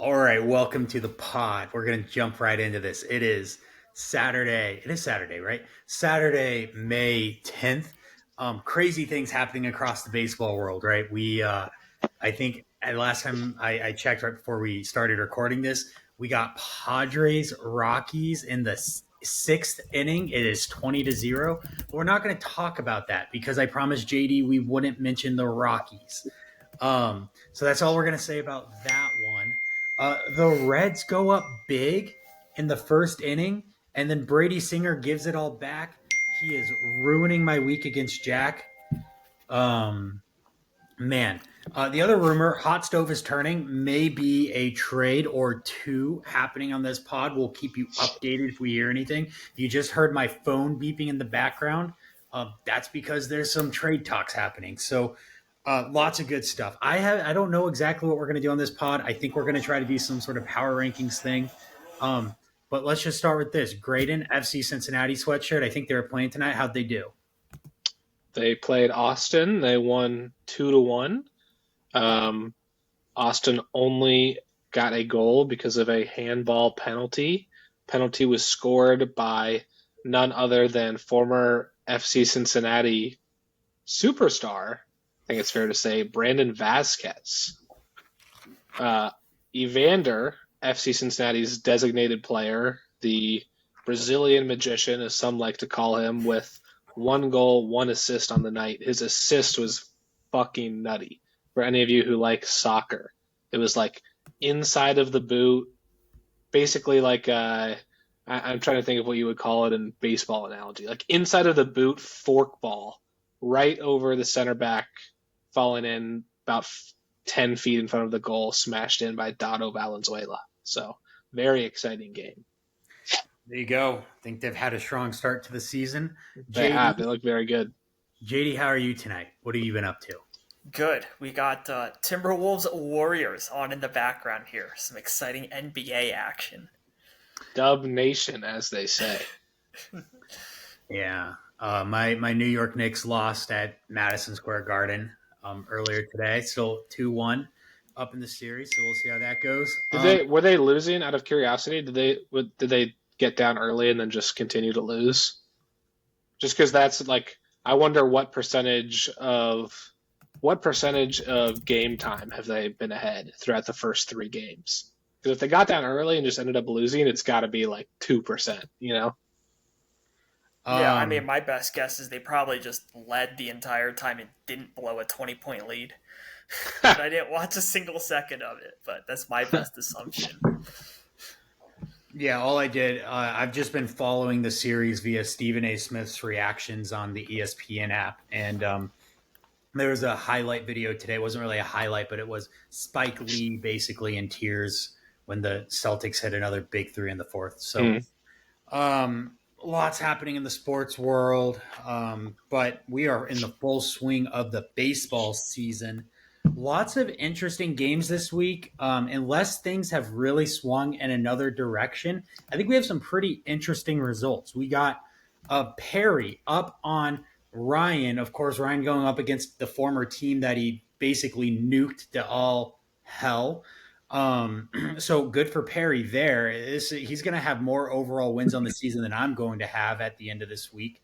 All right, welcome to the pod. We're going to jump right into this. It is Saturday. It is Saturday, right? Saturday, May 10th. Crazy things happening across the baseball world, right? I think last time I checked right before we started recording this, we got Padres Rockies in the sixth inning. It is 20-0. But we're not going to talk about that because I promised JD we wouldn't mention the Rockies. So that's all we're going to say about that one. The Reds go up big in the first inning, and then Brady Singer gives it all back. He is ruining my week against Jack. Um, man, the other rumor, hot stove is turning, may be a trade or two happening on this pod. We'll keep you updated if we hear anything. If you just heard my phone beeping in the background, that's because there's some trade talks happening. So lots of good stuff. I don't know exactly what we're going to do on this pod. I think we're going to try to do some sort of power rankings thing. But let's just start with this. Graydon, FC Cincinnati sweatshirt. I think they were playing tonight. How'd they do? They played Austin. They won 2-1. Um, Austin only got a goal because of a handball penalty. Penalty was scored by none other than former FC Cincinnati superstar, I think it's fair to say, Brandon Vasquez. Evander, FC Cincinnati's designated player, the Brazilian magician, as some like to call him, with one goal, one assist on the night. His assist was fucking nutty. For any of you who like soccer, it was like inside of the boot, basically like I'm trying to think of what you would call it in baseball analogy, like inside of the boot forkball, right over the center back, falling in about 10 feet in front of the goal, smashed in by Dado Valenzuela. So very exciting game. There you go. I think they've had a strong start to the season. They have. They JD, look very good. JD, how are you tonight? What have you been up to? Good. We got Timberwolves Warriors on in the background here. Some exciting NBA action. Dub Nation, as they say. Yeah. My New York Knicks lost at Madison Square Garden earlier today. Still 2-1 up in the series, so we'll see how that goes. Were they losing out of curiosity? Did they get down early and then just continue to lose? Just because that's like, I wonder what percentage of game time have they been ahead throughout the first three games? Because if they got down early and just ended up losing, it's got to be like 2%, you know? Yeah, I mean, my best guess is they probably just led the entire time and didn't blow a 20-point lead. But I didn't watch a single second of it, but that's my best assumption. Yeah, all I did, I've just been following the series via Stephen A. Smith's reactions on the ESPN app. And there was a highlight video today. It wasn't really a highlight, but it was Spike Lee basically in tears when the Celtics hit another big three in the fourth. So lots happening in the sports world, but we are in the full swing of the baseball season. Lots of interesting games this week. Unless things have really swung in another direction, I think we have some pretty interesting results. We got Perry up on Ryan. Of course, Ryan going up against the former team that he basically nuked to all hell. So good for Perry there. He's going to have more overall wins on the season than I'm going to have at the end of this week.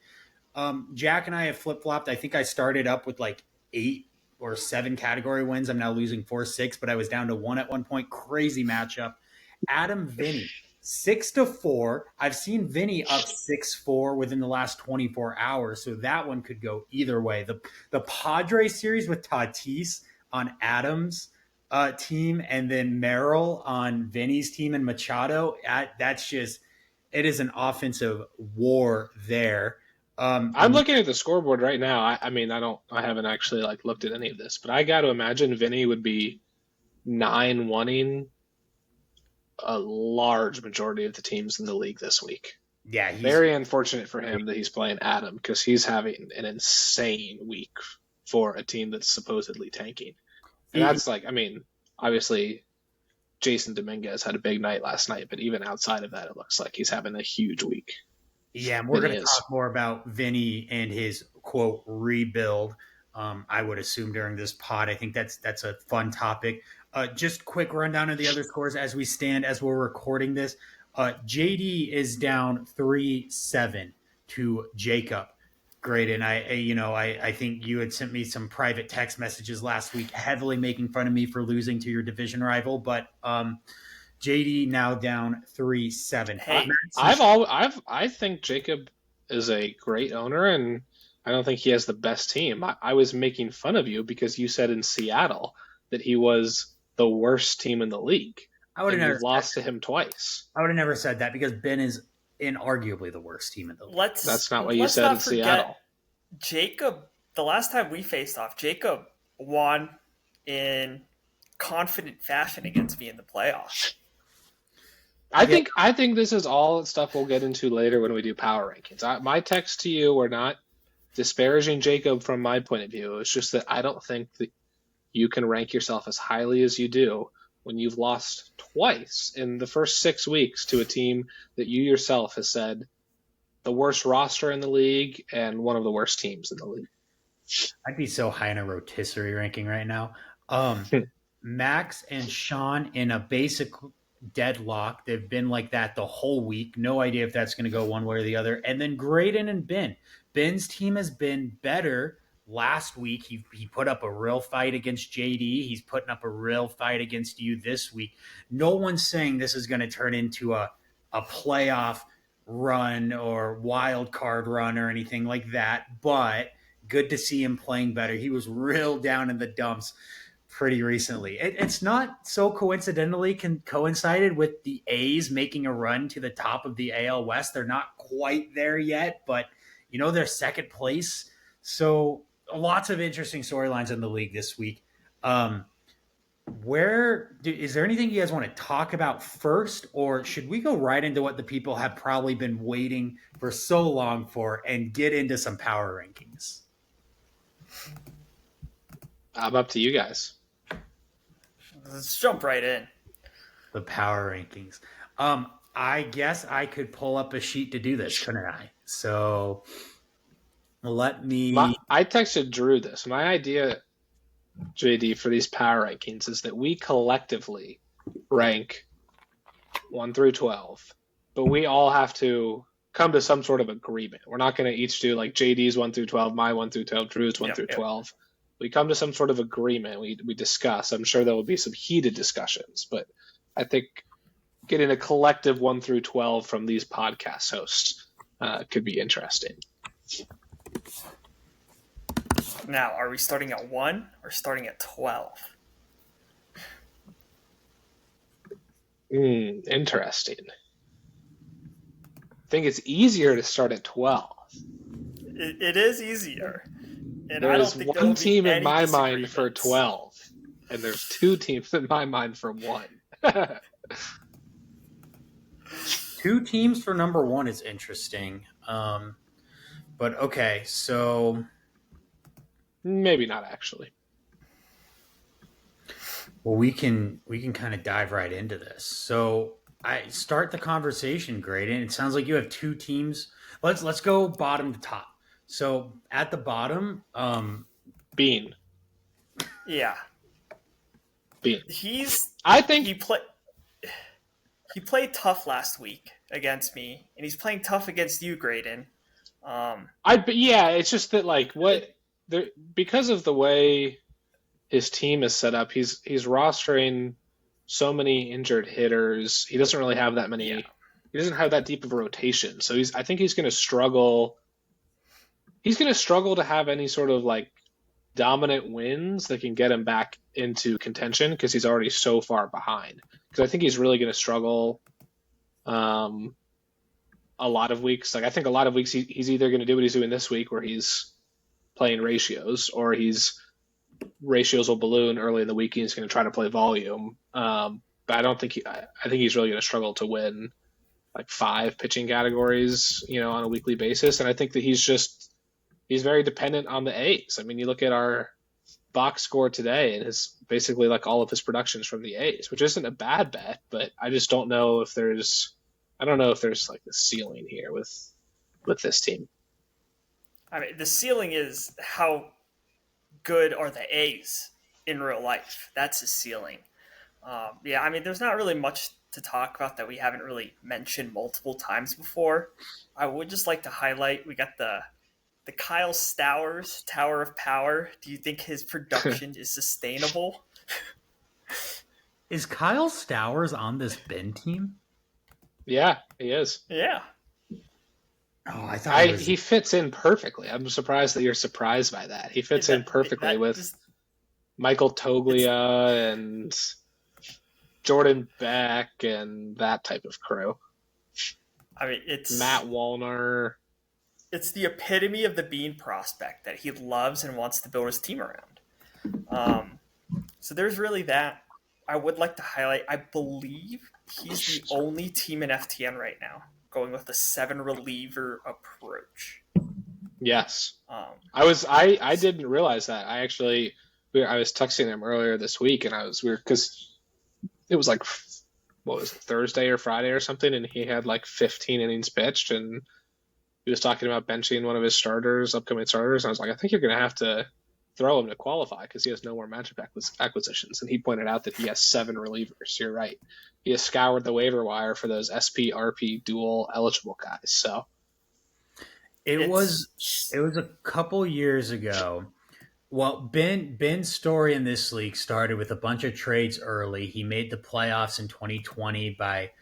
Jack and I have flip flopped. I think I started up with like 8 or 7 category wins. I'm now losing 4-6, but I was down to 1 at one point. Crazy matchup. Adam Vinny, 6-4. I've seen Vinny up 6-4 within the last 24 hours, so that one could go either way. The Padres series with Tatis on Adams' team, and then Merrill on Vinny's team and Machado. That's just, it is an offensive war there. I'm looking at the scoreboard right now. I haven't actually like looked at any of this, but I got to imagine Vinny would be 9-1ing a large majority of the teams in the league this week. Yeah, very unfortunate for him that he's playing Adam because he's having an insane week for a team that's supposedly tanking. And that's like, I mean, obviously Jason Dominguez had a big night last night, but even outside of that, it looks like he's having a huge week. Yeah, and we're going to talk more about Vinny and his quote rebuild. I would assume during this pod. I think that's a fun topic. Just quick rundown of the other scores as we stand as we're recording this. JD is down 3-7 to Jacob. Great, and I think you had sent me some private text messages last week, heavily making fun of me for losing to your division rival. But JD now down 3-7. Hey, I think Jacob is a great owner, and I don't think he has the best team. I was making fun of you because you said in Seattle that he was the worst team in the league. I would have and never you've lost to him twice. I would have never said that because Ben is inarguably the worst team in the league. That's not what you said in Seattle. Jacob, the last time we faced off, Jacob won in confident fashion against me in the playoffs. I think this is all stuff we'll get into later when we do power rankings. My texts to you were not disparaging Jacob from my point of view. It's just that I don't think that you can rank yourself as highly as you do when you've lost twice in the first 6 weeks to a team that you yourself has said the worst roster in the league and one of the worst teams in the league. I'd be so high in a rotisserie ranking right now. Max and Sean in a basic deadlock. They've been like that the whole week. No idea if that's going to go one way or the other. And then Graydon and Ben. Ben's team has been better. Last week, he put up a real fight against JD. He's putting up a real fight against you this week. No one's saying this is going to turn into a playoff run or wild card run or anything like that, but good to see him playing better. He was real down in the dumps pretty recently. It's not so coincidentally coincided with the A's making a run to the top of the AL West. They're not quite there yet, but they're second place. So lots of interesting storylines in the league this week. Is there anything you guys want to talk about first, or should we go right into what the people have probably been waiting for so long for and get into some power rankings? I'm up to you guys. Let's jump right in. The power rankings. I guess I could pull up a sheet to do this, couldn't I? So let me... I texted Drew this. My idea, JD, for these power rankings is that we collectively rank 1 through 12, but we all have to come to some sort of agreement. We're not going to each do like JD's 1 through 12, my 1 through 12, Drew's 1 through 12. We come to some sort of agreement. We discuss. I'm sure there will be some heated discussions, but I think getting a collective 1 through 12 from these podcast hosts could be interesting. Now, are we starting at 1 or starting at 12? Interesting. I think it's easier to start at 12. It is easier. And there's one team in my mind for 12, and there's 2 teams in my mind for 1. 2 teams for number 1 is interesting. But okay, so... Maybe not actually. Well, we can kind of dive right into this. So I start the conversation, Graydon. It sounds like you have 2 teams. Let's go bottom to top. So at the bottom, Bean. Yeah. Bean. I think he played tough last week against me, and he's playing tough against you, Graydon. It's just that because of the way his team is set up, he's rostering so many injured hitters. He doesn't really have that many. Yeah. He doesn't have that deep of a rotation, so I think he's going to struggle. He's going to struggle to have any sort of dominant wins that can get him back into contention because he's already so far behind. Because I think he's really going to struggle a lot of weeks. I think a lot of weeks he's either going to do what he's doing this week where he's playing ratios, or ratios will balloon early in the week and he's going to try to play volume. But I think he's really going to struggle to win 5 pitching categories, on a weekly basis. And I think that he's very dependent on the A's. I mean, you look at our box score today, and it's basically all of his productions from the A's, which isn't a bad bet, but I just don't know if there's a ceiling here with this team. I mean, the ceiling is how good are the A's in real life. That's the ceiling. Yeah, I mean, there's not really much to talk about that we haven't really mentioned multiple times before. I would just like to highlight we got the Kyle Stowers Tower of Power. Do you think his production is sustainable? Is Kyle Stowers on this Ben team? Yeah, he is. Yeah. Oh, I thought it was. He fits in perfectly. I'm surprised that you're surprised by that. He fits in perfectly with just, Michael Toglia and Jordan Beck and that type of crew. I mean, it's Matt Wallner. It's the epitome of the Bean prospect that he loves and wants to build his team around. So there's really that. I would like to highlight, I believe he's the only team in FTN right now going with a 7 reliever approach. Yes. I didn't realize that. I was texting him earlier this week, and because it was like, what was it, Thursday or Friday or something, and he had like 15 innings pitched, and he was talking about benching one of his upcoming starters, and I was like, I think you're going to have to throw him to qualify because he has no more matchup acquisitions. And he pointed out that he has 7 relievers. You're right. He has scoured the waiver wire for those SP RP dual eligible guys. So it was a couple years ago. Well, Ben's story in this league started with a bunch of trades early. He made the playoffs in 2020 by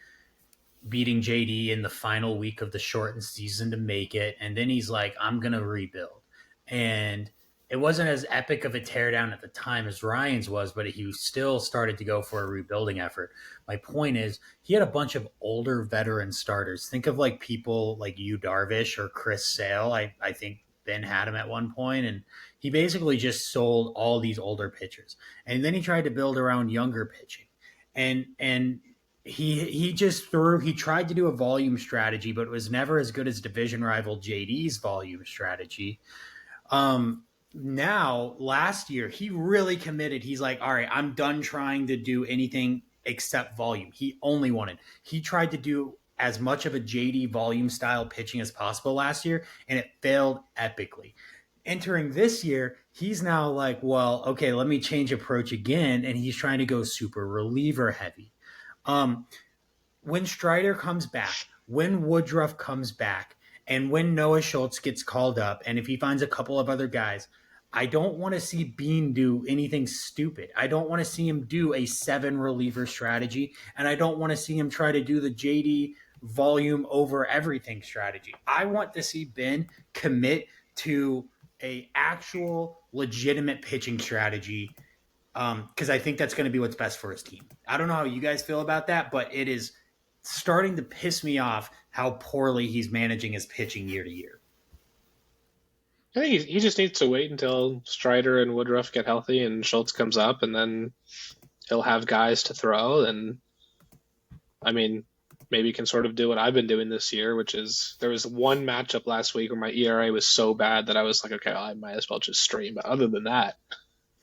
beating JD in the final week of the shortened season to make it. And then he's like, I'm going to rebuild. And it wasn't as epic of a teardown at the time as Ryan's was, but he still started to go for a rebuilding effort. My point is, he had a bunch of older veteran starters. Think of like people like Yu Darvish or Chris Sale. I think Ben had him at one point, and he basically just sold all these older pitchers. And then he tried to build around younger pitching. And he tried to do a volume strategy, but it was never as good as division rival JD's volume strategy. Now last year he really committed. He's like, all right, I'm done trying to do anything except volume. He tried to do as much of a JD volume style pitching as possible last year, and it failed epically. Entering this year, he's now like, well, okay, let me change approach again, and he's trying to go super reliever heavy. When Strider comes back, when Woodruff comes back, and when Noah Schultz gets called up, and if he finds a couple of other guys, I don't want to see Bean do anything stupid. I don't want to see him do a 7 reliever strategy, and I don't want to see him try to do the JD volume over everything strategy. I want to see Ben commit to a actual legitimate pitching strategy, because I think that's going to be what's best for his team. I don't know how you guys feel about that, but it is starting to piss me off how poorly he's managing his pitching year to year. I think he just needs to wait until Strider and Woodruff get healthy and Schultz comes up, and then he'll have guys to throw. And I mean, maybe he can sort of do what I've been doing this year, which is there was one matchup last week where my ERA was so bad that I was like, okay, well, I might as well just stream. But other than that,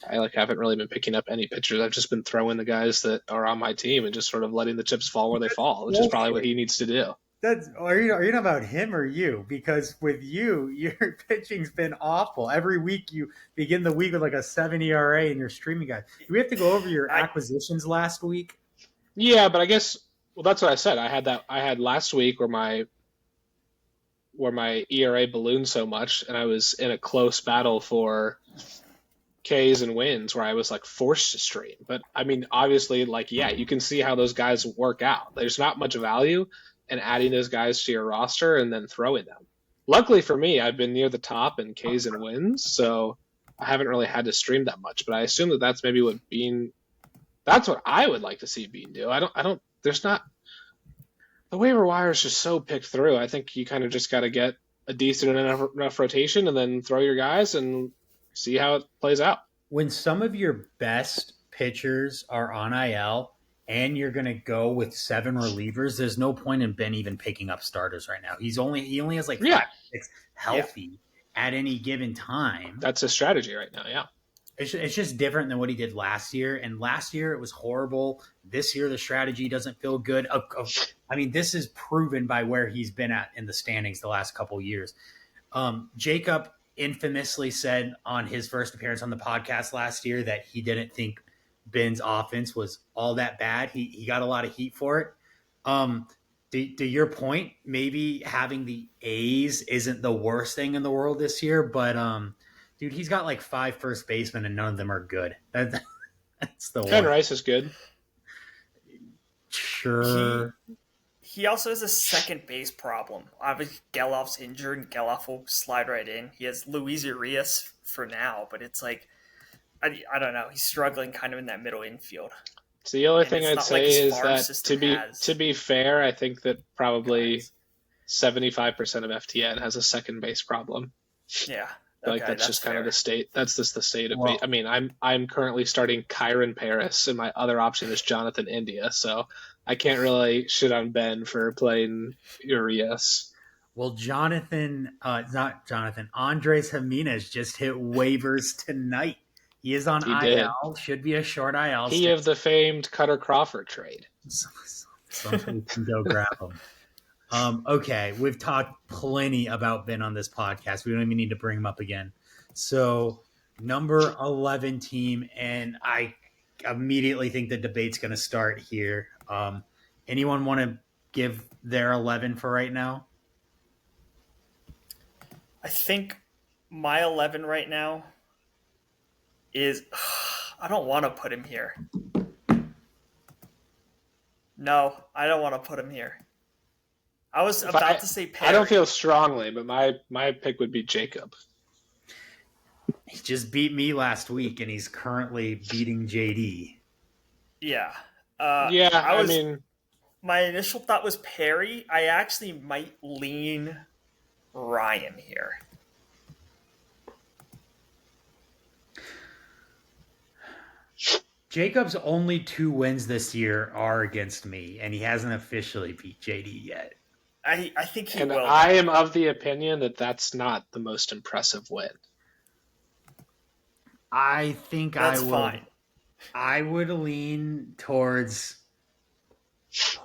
I haven't really been picking up any pitchers. I've just been throwing the guys that are on my team and just sort of letting the chips fall where they fall, which is probably what he needs to do. Are you talking about him or you? Because with you, your pitching's been awful. Every week you begin the week with like a 7 ERA and you're streaming guys. Do we have to go over your acquisitions last week? Yeah, but I guess that's what I said. I had last week where my ERA ballooned so much, and I was in a close battle for Ks and wins where I was like forced to stream. But I mean, obviously, like, yeah, you can see how those guys work out. There's not much value in adding those guys to your roster and then throwing them. Luckily for me, I've been near the top in Ks and wins, so I haven't really had to stream that much. But I assume that that's maybe what that's what I would like to see Bean do. There's not, the waiver wire is just so picked through. I think you kind of just got to get a decent enough rotation and then throw your guys and see how it plays out. When some of your best pitchers are on IL and you're going to go with 7 relievers, there's no point in Ben even picking up starters right now. He only has like 5, 6 healthy at any given time. That's his strategy right now. Yeah. It's just different than what he did last year. And last year it was horrible. This year the strategy doesn't feel good. I mean, this is proven by where he's been at in the standings the last couple of years. Jacob infamously said on his first appearance on the podcast last year that he didn't think Ben's offense was all that bad. He got a lot of heat for it. To your point, maybe having the A's isn't the worst thing in the world this year, but dude, he's got like 5 first basemen and none of them are good. That's the Ken one. Rice is good. Sure. He also has a second base problem. Obviously, Gelof's injured, and Gelof will slide right in. He has Luis Urias for now, but it's like, I don't know. He's struggling kind of in that middle infield. So the only And thing it's I'd not like say his is farm that system to be fair, I think that probably guys. 75% of FTN has a second base problem. Yeah. I feel like that's just kind of the state. That's just the state of Well- I mean, I'm currently starting Kyron Paris, and my other option is Jonathan India. So I can't really shit on Ben for playing Urias. Well, not Jonathan, Andres Jimenez just hit waivers tonight. He is on He IL. Should be a short IL. He of the famed Cutter Crawford trade. Somebody can go grab him. Okay, we've talked plenty about Ben on this podcast. We don't even need to bring him up again. So, number 11 team, and I immediately think the debate's going to start here. Anyone want to give their 11 for right now? I think my 11 right now is... I don't want to put him here. No, I don't want to put him here. I was about to say Perry. I don't feel strongly, but my pick would be Jacob. He just beat me last week, and he's currently beating JD. Yeah. I mean, my initial thought was Perry. I actually might lean Ryan here. Jacob's only 2 wins this year are against me, and he hasn't officially beat JD yet. I think he will. I am of the opinion that that's not the most impressive win. I think That's fine. I would lean towards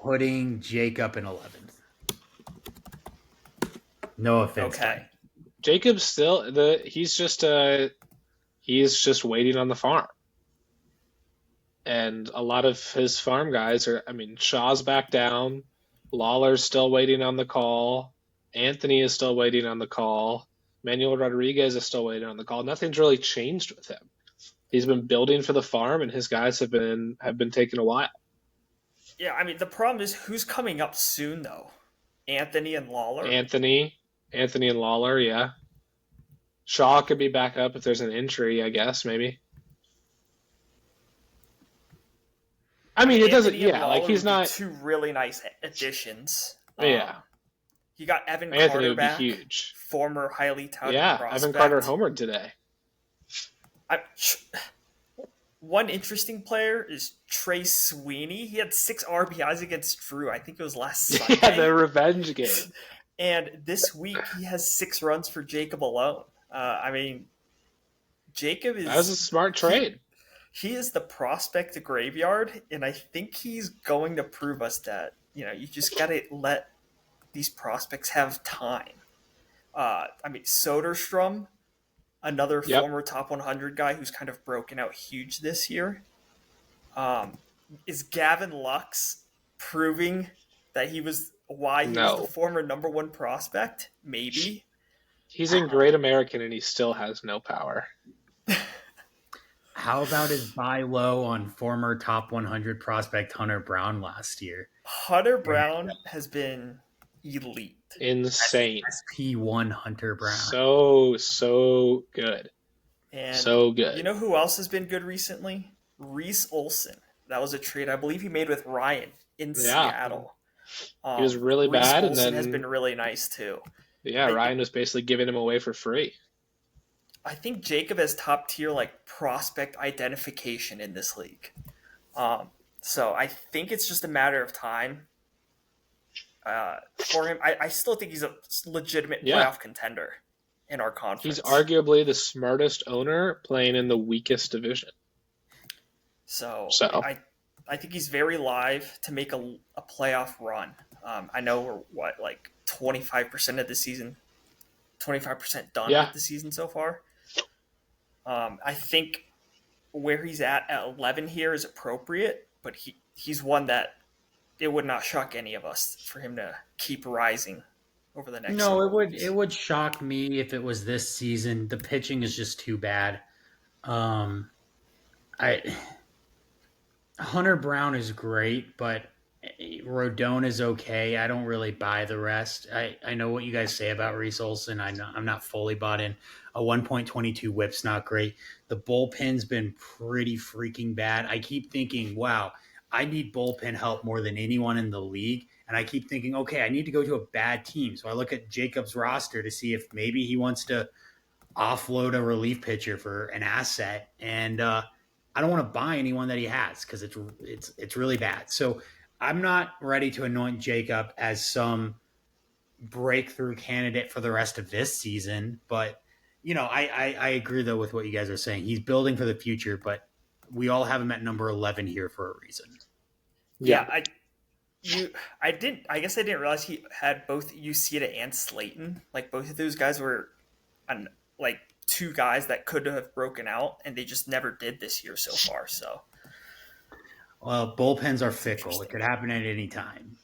putting Jacob in 11th. No offense. Okay. Jacob's still he's just waiting on the farm. And a lot of his farm guys Shaw's back down. Lawler's still waiting on the call. Anthony is still waiting on the call. Manuel Rodriguez is still waiting on the call. Nothing's really changed with him. He's been building for the farm, and his guys have been taking a while. Yeah, I mean, the problem is who's coming up soon, though? Anthony and Lawler? Anthony and Lawler, yeah. Shaw could be back up if there's an injury, I guess, maybe. I mean, it doesn't. Anthony and Yeah, Lawler like he's would be not. 2 really nice additions. Yeah, You got Evan Anthony Carter would back, be huge. former highly touted Yeah, prospect. Evan Carter homered today. One interesting player is Trey Sweeney. He had 6 RBIs against Drew. I think it was last Sunday. Yeah, the revenge game. And this week he has 6 runs for Jacob alone. Jacob is... That was a smart trade. He is the prospect graveyard, and I think he's going to prove us that, you just got to let these prospects have time. Soderstrom, another former top 100 guy who's kind of broken out huge this year. Is Gavin Lux proving that he was the former number 1 prospect? Maybe. He's in Great American, and he still has no power. How about his buy low on former top 100 prospect Hunter Brown last year? Hunter Brown has been elite. Insane. SP1 Hunter Brown. So good. And so good. You know who else has been good recently? Reese Olson. That was a trade I believe he made with Ryan in Seattle. He was really Reese bad, Olson and then has been really nice too. Yeah, Ryan was basically giving him away for free. I think Jacob has top tier prospect identification in this league. So I think it's just a matter of time for him. I still think he's a legitimate playoff contender in our conference. He's arguably the smartest owner playing in the weakest division. So I think he's very live to make a playoff run. I know we're 25% of the season, 25% done with the season so far. I think where he's at 11 here is appropriate, but he's one that it would not shock any of us for him to keep rising over the next No, several weeks. it would shock me if it was this season. The pitching is just too bad. Um, I Hunter Brown is great, but Rodon is okay. I don't really buy the rest. I know what you guys say about Reese Olson. I'm not fully bought in. A 1.22 whip's not great. The bullpen's been pretty freaking bad. I keep thinking, wow, I need bullpen help more than anyone in the league. And I keep thinking, okay, I need to go to a bad team. So I look at Jacob's roster to see if maybe he wants to offload a relief pitcher for an asset. And I don't want to buy anyone that he has because it's really bad. So I'm not ready to anoint Jacob as some breakthrough candidate for the rest of this season. But I agree though with what you guys are saying. He's building for the future, but we all have him at number 11 here for a reason. Yeah, I guess I didn't realize he had both Uceda and Slayton. Like both of those guys were like two guys that could have broken out, and they just never did this year so far. So, well, bullpens are fickle; it could happen at any time.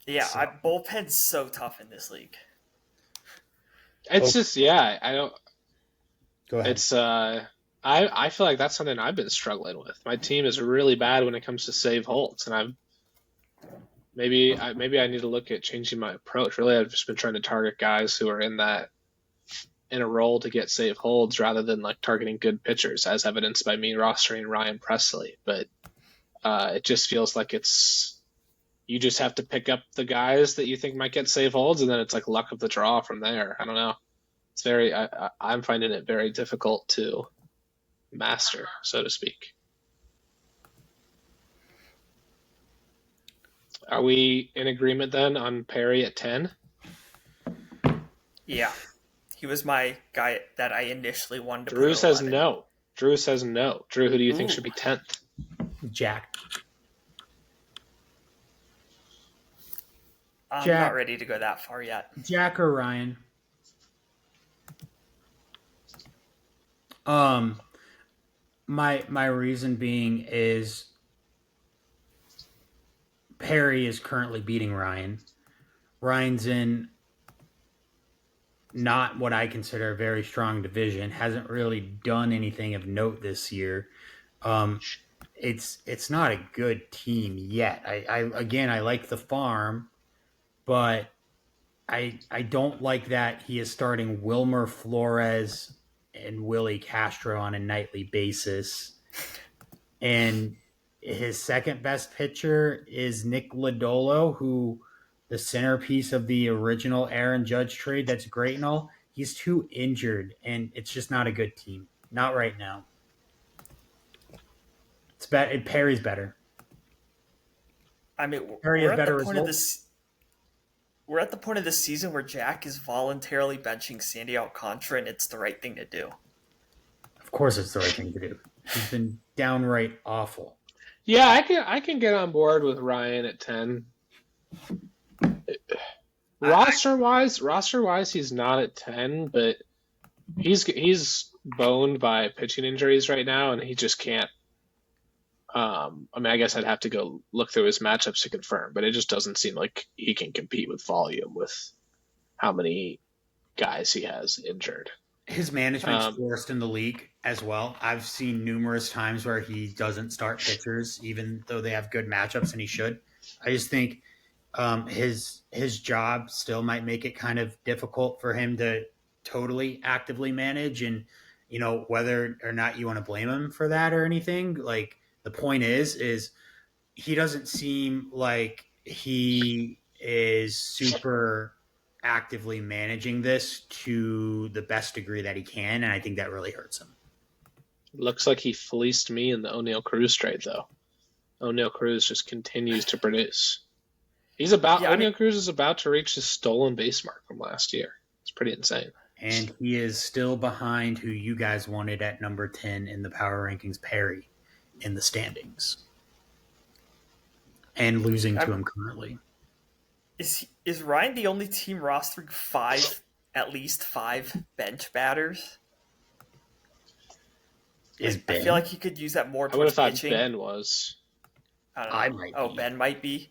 Yeah, so. Bullpen's so tough in this league. It's just I don't. Go ahead. It's I feel like that's something I've been struggling with. My team is really bad when it comes to save holds, and maybe I need to look at changing my approach. Really, I've just been trying to target guys who are in a role to get save holds rather than like targeting good pitchers, as evidenced by me rostering Ryan Presley. But it just feels like you just have to pick up the guys that you think might get save holds, and then it's like luck of the draw from there. I don't know. It's I'm finding it very difficult to master, so to speak. Are we in agreement then on Perry at 10? Yeah. He was my guy that I initially wanted to Drew says no. Drew says no. Drew, who do you think should be 10th? Jack. I'm not ready to go that far yet. Jack or Ryan? My reason being is Perry is currently beating Ryan. Ryan's in not what I consider a very strong division. Hasn't really done anything of note this year. It's not a good team yet. I like the farm, but I don't like that he is starting Wilmer Flores and Willie Castro on a nightly basis. And his second best pitcher is Nick Lodolo, who the centerpiece of the original Aaron Judge trade. That's great and all. He's too injured, and it's just not a good team. Not right now. It's bad. Perry's better. I mean, Perry has better results. We're at the point of this season where Jack is voluntarily benching Sandy Alcantara, and it's the right thing to do. Of course it's the right thing to do. He's been downright awful. Yeah, I can get on board with Ryan at 10. Roster wise, he's not at 10, but he's boned by pitching injuries right now, and he just can't. I guess I'd have to go look through his matchups to confirm, but it just doesn't seem like he can compete with volume with how many guys he has injured. His management's worst in the league as well. I've seen numerous times where he doesn't start pitchers, even though they have good matchups, and he should. I just think his job still might make it kind of difficult for him to totally actively manage, and whether or not you want to blame him for that or anything. Like the point is he doesn't seem like he is super actively managing this to the best degree that he can, and I think that really hurts him. Looks like he fleeced me in the O'Neal Cruz trade, though. O'Neal Cruz just continues to produce. O'Neal Cruz is about to reach his stolen base mark from last year. It's pretty insane. And he is still behind who you guys wanted at number 10 in the power rankings, Perry, in the standings. And losing to him currently. Is Ryan the only team rostering at least five bench batters? Is I Ben? feel like he could use that more I would have towards thought pitching. Ben was. I don't know. I might be. Ben might be.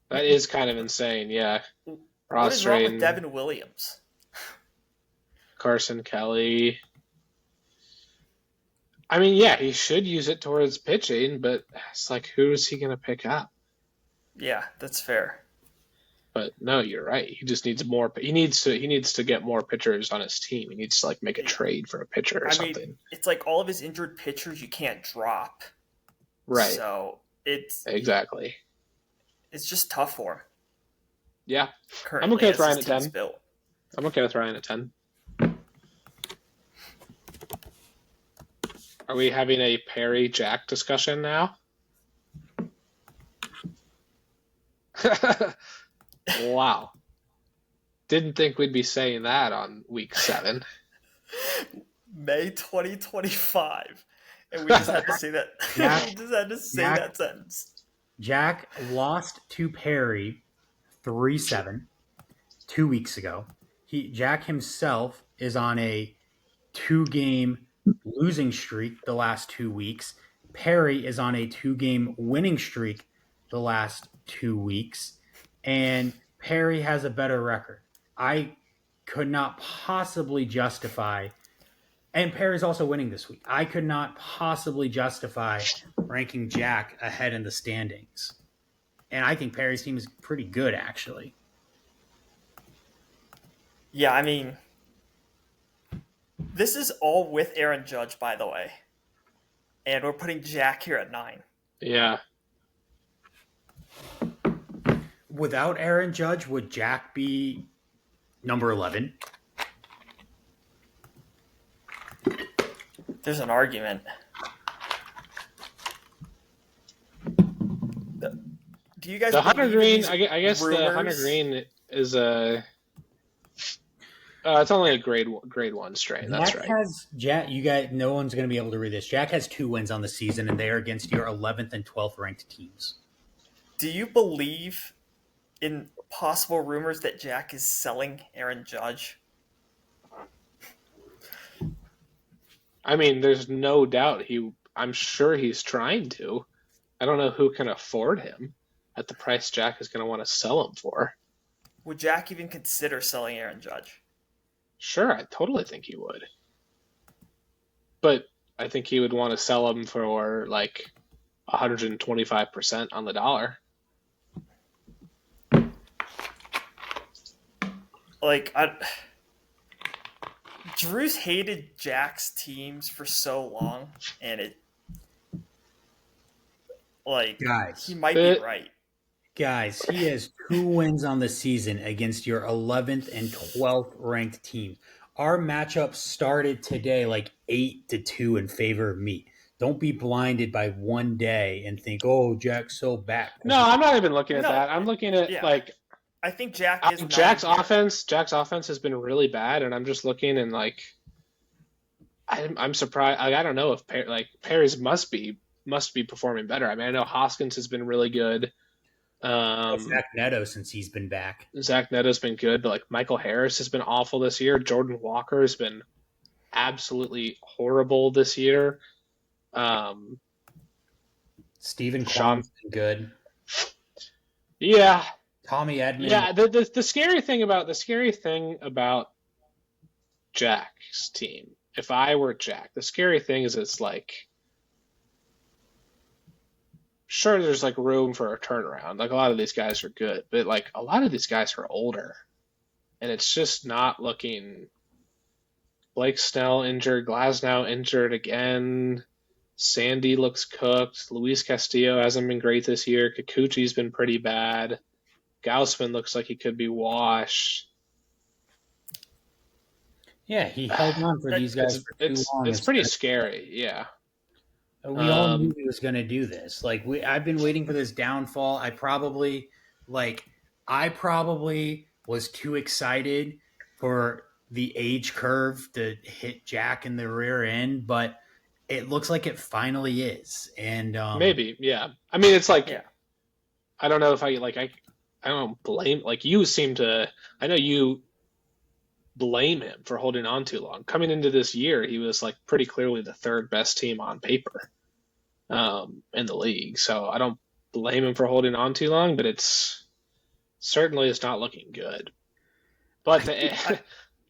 That is kind of insane, yeah. What is wrong with Prostrating, Devin Williams? Carson Kelly. I mean, yeah, he should use it towards pitching, but it's like, who is he going to pick up? Yeah, that's fair. But no, you're right. He just needs more. He needs to get more pitchers on his team. He needs to like make a trade for a pitcher or something. Mean, it's like all of his injured pitchers you can't drop. Right. So exactly. It's just tough for him. Yeah. Currently, I'm okay with Ryan at 10. Built. I'm okay with Ryan at 10. Are we having a Perry Jack discussion now? Wow. Didn't think we'd be saying that on week 7. May 2025. And we just had to say that. We just had to say that sentence. Jack lost to Perry 3-7 2 weeks ago. Jack himself is on a 2-game losing streak the last 2 weeks. Perry is on a 2-game winning streak the last 2 weeks. And Perry has a better record. I could not possibly justify, and Perry's also winning this week. I could not possibly justify ranking Jack ahead in the standings. And I think Perry's team is pretty good, actually. Yeah, I mean, this is all with Aaron Judge, by the way. And we're putting Jack here at 9. Yeah. Without Aaron Judge, would Jack be number 11? There's an argument. Do you guys the Hunter Green? I guess rumors? The Hunter Green is a. It's only a grade 1 strain. That's Jack right. Has Jack? You guys, no one's going to be able to read this. Jack has 2 wins on the season, and they are against your 11th and 12th ranked teams. Do you believe in possible rumors that Jack is selling Aaron Judge? I mean, there's no doubt I'm sure he's trying to. I don't know who can afford him at the price Jack is going to want to sell him for. Would Jack even consider selling Aaron Judge? Sure, I totally think he would. But I think he would want to sell him for like 125% on the dollar. Like, Drew's hated Jack's teams for so long, and he might be right. Guys, he has 2 wins on the season against your 11th and 12th ranked teams. Our matchup started today like 8-2 in favor of me. Don't be blinded by one day and think, "Oh, Jack's so back." No, I'm not even looking at that. I'm looking at I think Jack is Jack's offense. Jack's offense has been really bad, and I'm just looking and like, I'm surprised. I don't know if Perry's must be performing better. I mean, I know Hoskins has been really good. Zach Neto, since he's been back. Zach Neto's been good, but like Michael Harris has been awful this year. Jordan Walker has been absolutely horrible this year. Stephen Kwan's been good. Yeah. Tommy Edman. Yeah, the scary thing about Jack's team, if I were Jack, the scary thing is it's like, sure, there's like room for a turnaround. Like a lot of these guys are good, but like a lot of these guys are older, and it's just not looking. Blake Snell injured, Glasnow injured again. Sandy looks cooked. Luis Castillo hasn't been great this year. Kikuchi's been pretty bad. Gaussman looks like he could be washed. Yeah, he held on for these guys for too long. It's pretty scary, yeah. We all knew he was going to do this. Like I've been waiting for this downfall. I probably was too excited for the age curve to hit Jack in the rear end, but it looks like it finally is. And maybe, yeah. I mean, it's like, I don't know if I don't blame. Like you seem to. I know you blame him for holding on too long. Coming into this year, he was like pretty clearly the third best team on paper in the league. So I don't blame him for holding on too long, but it's certainly is not looking good. But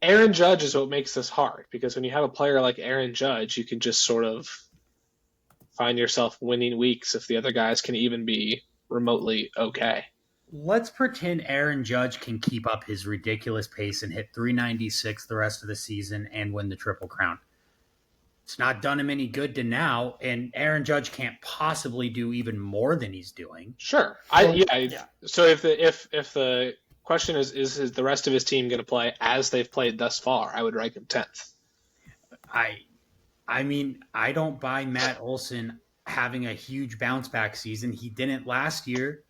Aaron Judge is what makes this hard, because when you have a player like Aaron Judge, you can just sort of find yourself winning weeks if the other guys can even be remotely okay. Let's pretend Aaron Judge can keep up his ridiculous pace and hit 396 the rest of the season and win the Triple Crown. It's not done him any good to now, and Aaron Judge can't possibly do even more than he's doing. Sure. So if the question is the rest of his team going to play as they've played thus far, I would rank him 10th. I mean, I don't buy Matt Olson having a huge bounce back season. He didn't last year.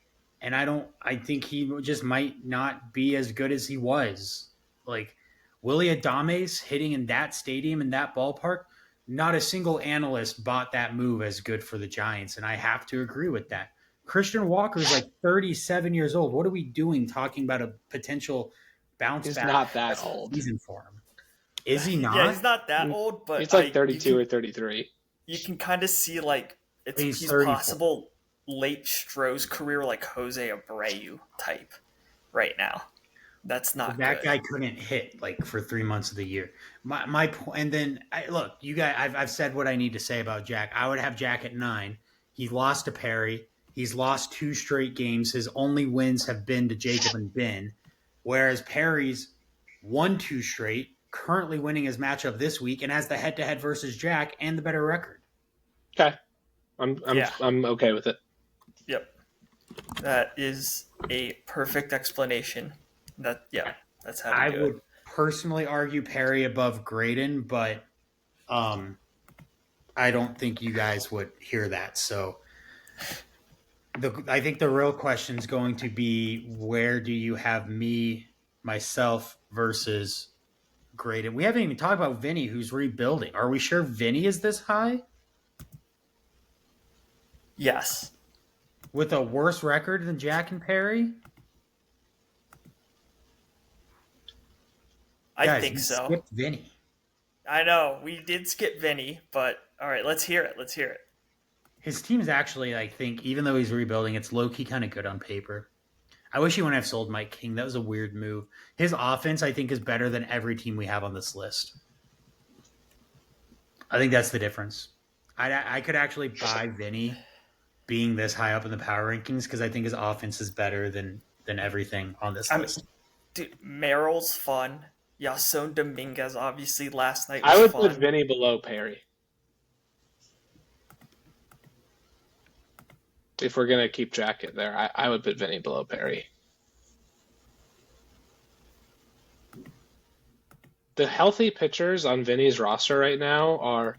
And I think he just might not be as good as he was. Like, Willie Adames hitting in that stadium, in that ballpark, not a single analyst bought that move as good for the Giants. And I have to agree with that. Christian Walker's like 37 years old. What are we doing talking about a potential bounce back? He's not that old. Season for him. Is he not? Yeah, he's not that old, but he's like 32 or 33. You can kind of see like he's possible late Stroh's career, like Jose Abreu type right now. That's not that good. Guy couldn't hit like for 3 months of the year. My point, and then look, you guys, I've said what I need to say about Jack. I would have Jack at 9. He lost to Perry. He's lost 2 straight games. His only wins have been to Jacob and Ben, whereas Perry's won 2 straight, currently winning his matchup this week, and has the head-to-head versus Jack and the better record. Okay, I'm okay with it. Yep. That is a perfect explanation. That's how I do it. would personally argue Perry above Graydon, but I don't think you guys would hear that. So I think the real question is going to be, where do you have myself versus Graydon? We haven't even talked about Vinny, who's rebuilding. Are we sure Vinny is this high? Yes. With a worse record than Jack and Perry? I think so. Skipped Vinny. I know. We did skip Vinny, but all right, let's hear it. His team's actually, I think, even though he's rebuilding, it's low-key kind of good on paper. I wish he wouldn't have sold Mike King. That was a weird move. His offense, I think, is better than every team we have on this list. I think that's the difference. I could actually buy Vinny being this high up in the power rankings because I think his offense is better than everything on this list. Dude, Merrill's fun. Yason Dominguez, obviously, last night was I would fun. put Vinny below Perry. If we're going to keep Jack in there, I would put Vinny below Perry. The healthy pitchers on Vinny's roster right now are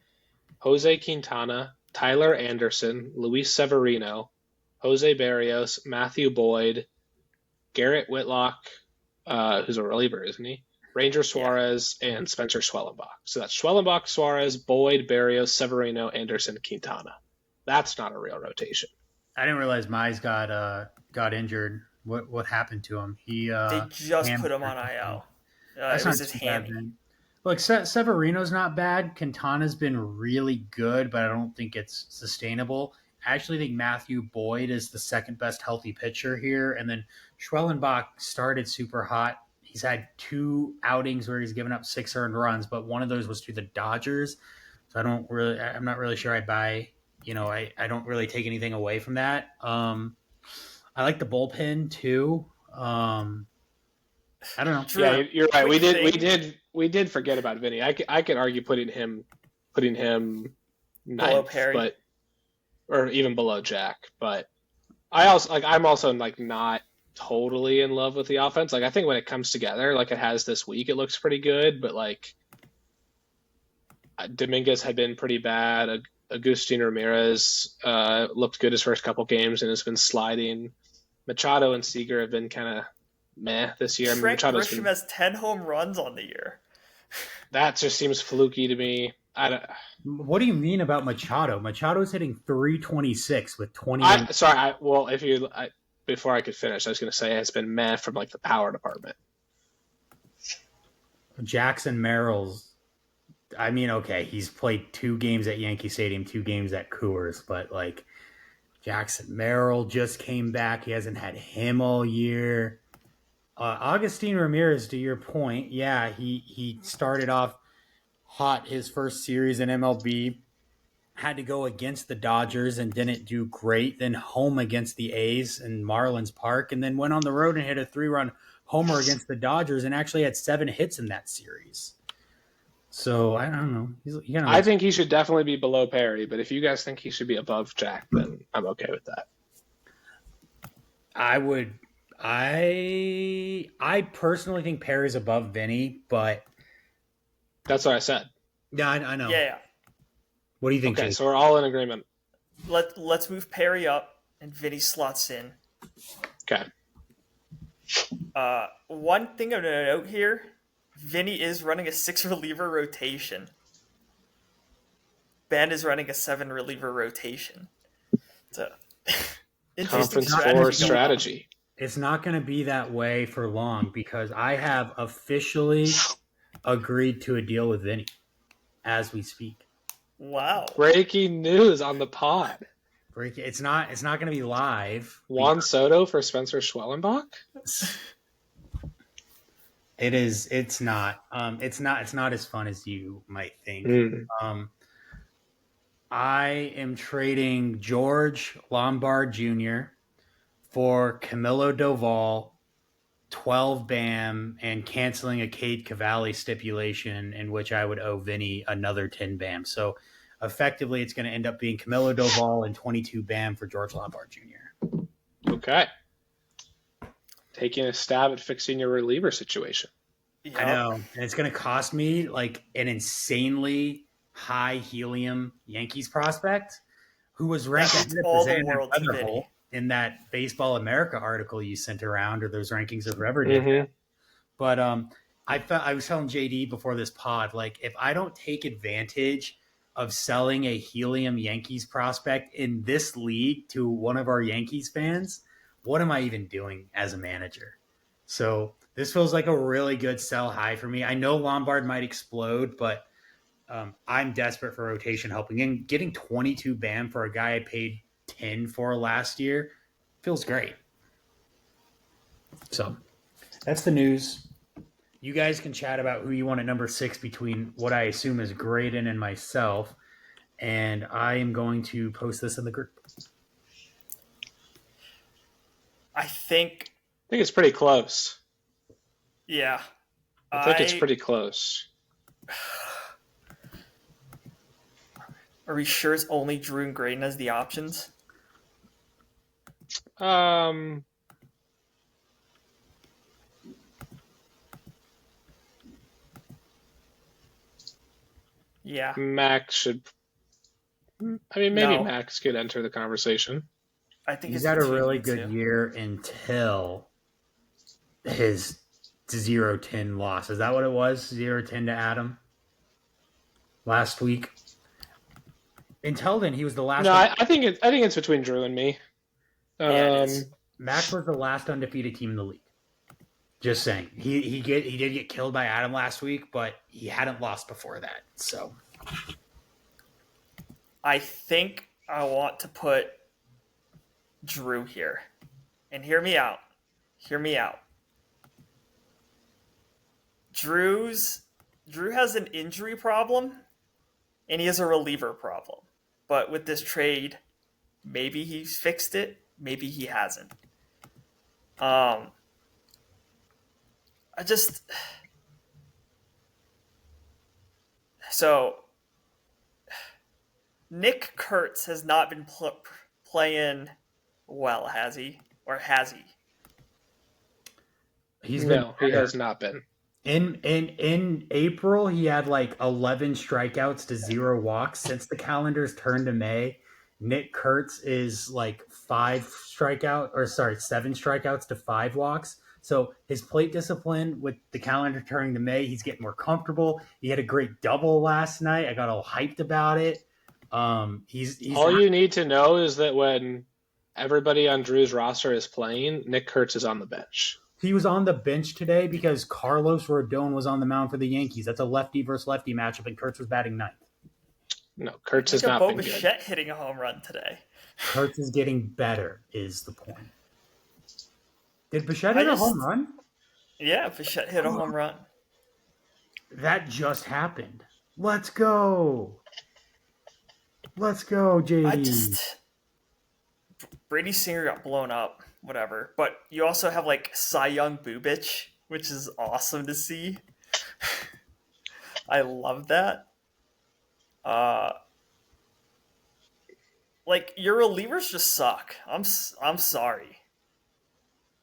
Jose Quintana, Tyler Anderson, Luis Severino, Jose Barrios, Matthew Boyd, Garrett Whitlock, who's a reliever, isn't he? Ranger Suarez, and Spencer Schwellenbach. So that's Schwellenbach, Suarez, Boyd, Barrios, Severino, Anderson, Quintana. That's not a real rotation. I didn't realize Mize got injured. What happened to him? They just put him on IL. It was his hammy. Look, Severino's not bad. Quintana's been really good, but I don't think it's sustainable. I actually think Matthew Boyd is the second best healthy pitcher here. And then Schwellenbach started super hot. He's had 2 outings where he's given up 6 earned runs, but one of those was to the Dodgers. So I'm not really sure I buy, I don't really take anything away from that. I like the bullpen too. I don't know. True. Yeah, you're right. We did forget about Vinny. I could argue putting him below ninth, Perry, or even below Jack. But I'm also not totally in love with the offense. I think when it comes together, like it has this week, it looks pretty good. But Dominguez had been pretty bad. Agustin Ramirez looked good his first couple games and has been sliding. Machado and Seager have been kind of meh this year. Trent Grisham has 10 home runs on the year. That just seems fluky to me. What do you mean about Machado? Machado's hitting 326 with 20. Before I could finish, I was going to say it's been meh from the power department. Jackson Merrill's. I mean, okay, he's played 2 games at Yankee Stadium, 2 games at Coors, but like Jackson Merrill just came back. He hasn't had him all year. Agustin Ramirez, to your point, yeah, he started off hot his first series in MLB. Had to go against the Dodgers and didn't do great. Then home against the A's in Marlins Park, and then went on the road and hit a 3-run homer against the Dodgers, and actually had 7 hits in that series. So I don't know. I think he should definitely be below Perry, but if you guys think he should be above Jack, then I'm okay with that. I would. I personally think Perry's above Vinny, but that's what I said. Yeah, I know. Yeah. What do you think? Okay, Jake? so we're all in agreement. Let's move Perry up and Vinny slots in. Okay. One thing I'm gonna note here: Vinny is running a 6 reliever rotation. Ben is running a 7 reliever rotation. So, interesting strategy. It's not going to be that way for long because I have officially agreed to a deal with Vinny as we speak. Wow! Breaking news on the pod. It's not going to be live. Juan Soto for Spencer Schwellenbach. It is. It's not. It's not as fun as you might think. I am trading George Lombard Jr. for Camilo Doval, 12 BAM, and canceling a Cade Cavalli stipulation in which I would owe Vinny another 10 BAM. So effectively, it's going to end up being Camilo Doval and 22 BAM for George Lombard Jr. Okay. Taking a stab at fixing your reliever situation. Yep. I know. And it's going to cost me like an insanely high helium Yankees prospect who was ranked at the in that Baseball America article you sent around, or those rankings of whoever did. Mm-hmm. But I was telling JD before this pod, like if I don't take advantage of selling a helium Yankees prospect in this league to one of our Yankees fans, what am I even doing as a manager? So this feels like a really good sell high for me. I know Lombard might explode, but I'm desperate for rotation helping. And getting 22 BAM for a guy I paid 10 for last year feels great. So that's the news. You guys can chat about who you want at number 6 between what I assume is Graydon and myself. And I am going to post this in the group. I think it's pretty close. Yeah. I think it's pretty close. Are we sure it's only Drew and Graydon as the options? Yeah. Max should. I mean, maybe Max could enter the conversation. I think he's had a really good year until his 0-10 loss. Is that what it was? 0-10 to Adam last week. Until then, he was the last. No, I think it's between Drew and me. Max was the last undefeated team in the league. Just saying, he did get killed by Adam last week, but he hadn't lost before that. So, I think I want to put Drew here, and hear me out. Hear me out. Drew has an injury problem, and he has a reliever problem. But with this trade, maybe he's fixed it. Maybe he hasn't. So Nick Kurtz has not been playing well, has he? Or has he? He has not been. In April, he had like 11 strikeouts to 0 walks. Since the calendar's turned to May, Nick Kurtz is like 7 strikeouts to 5 walks. So his plate discipline with the calendar turning to May, he's getting more comfortable. He had a great double last night. I got all hyped about it. He's all you need to know is that when everybody on Drew's roster is playing, Nick Kurtz is on the bench. He was on the bench today because Carlos Rodon was on the mound for the Yankees. That's a lefty versus lefty matchup, and Kurtz was batting ninth. No, Kurtz has Look at not Bo been good. Bichette hitting a home run today. Kurtz is getting better, is the point. Did Bichette hit a home run? Yeah, Bichette hit a home run. That just happened. Let's go. Let's go, JD. Brady Singer got blown up, whatever. But you also have like Cy Young Bubich, which is awesome to see. I love that. Like your relievers just suck. I'm sorry.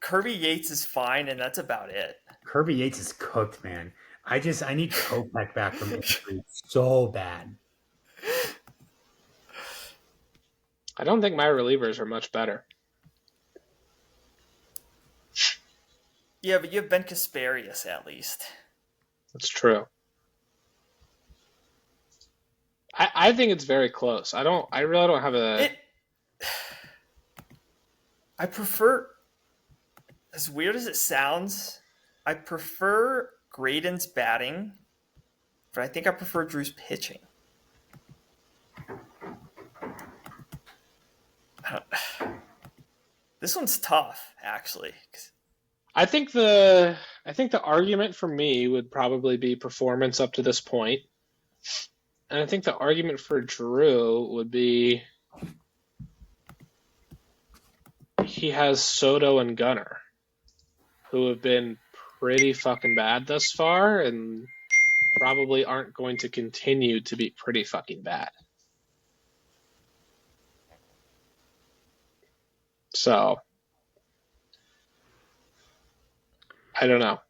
Kirby Yates is fine, and that's about it. Kirby Yates is cooked, man. I need Kopech back from injury so bad. I don't think my relievers are much better. Yeah, but you have Ben Kasparius at least. That's true. I think it's very close. I really don't have a. I prefer, as weird as it sounds, I prefer Graydon's batting, but I think I prefer Drew's pitching. This one's tough, actually. I think the argument for me would probably be performance up to this point. And I think the argument for Drew would be he has Soto and Gunnar, who have been pretty fucking bad thus far and probably aren't going to continue to be pretty fucking bad. So, I don't know.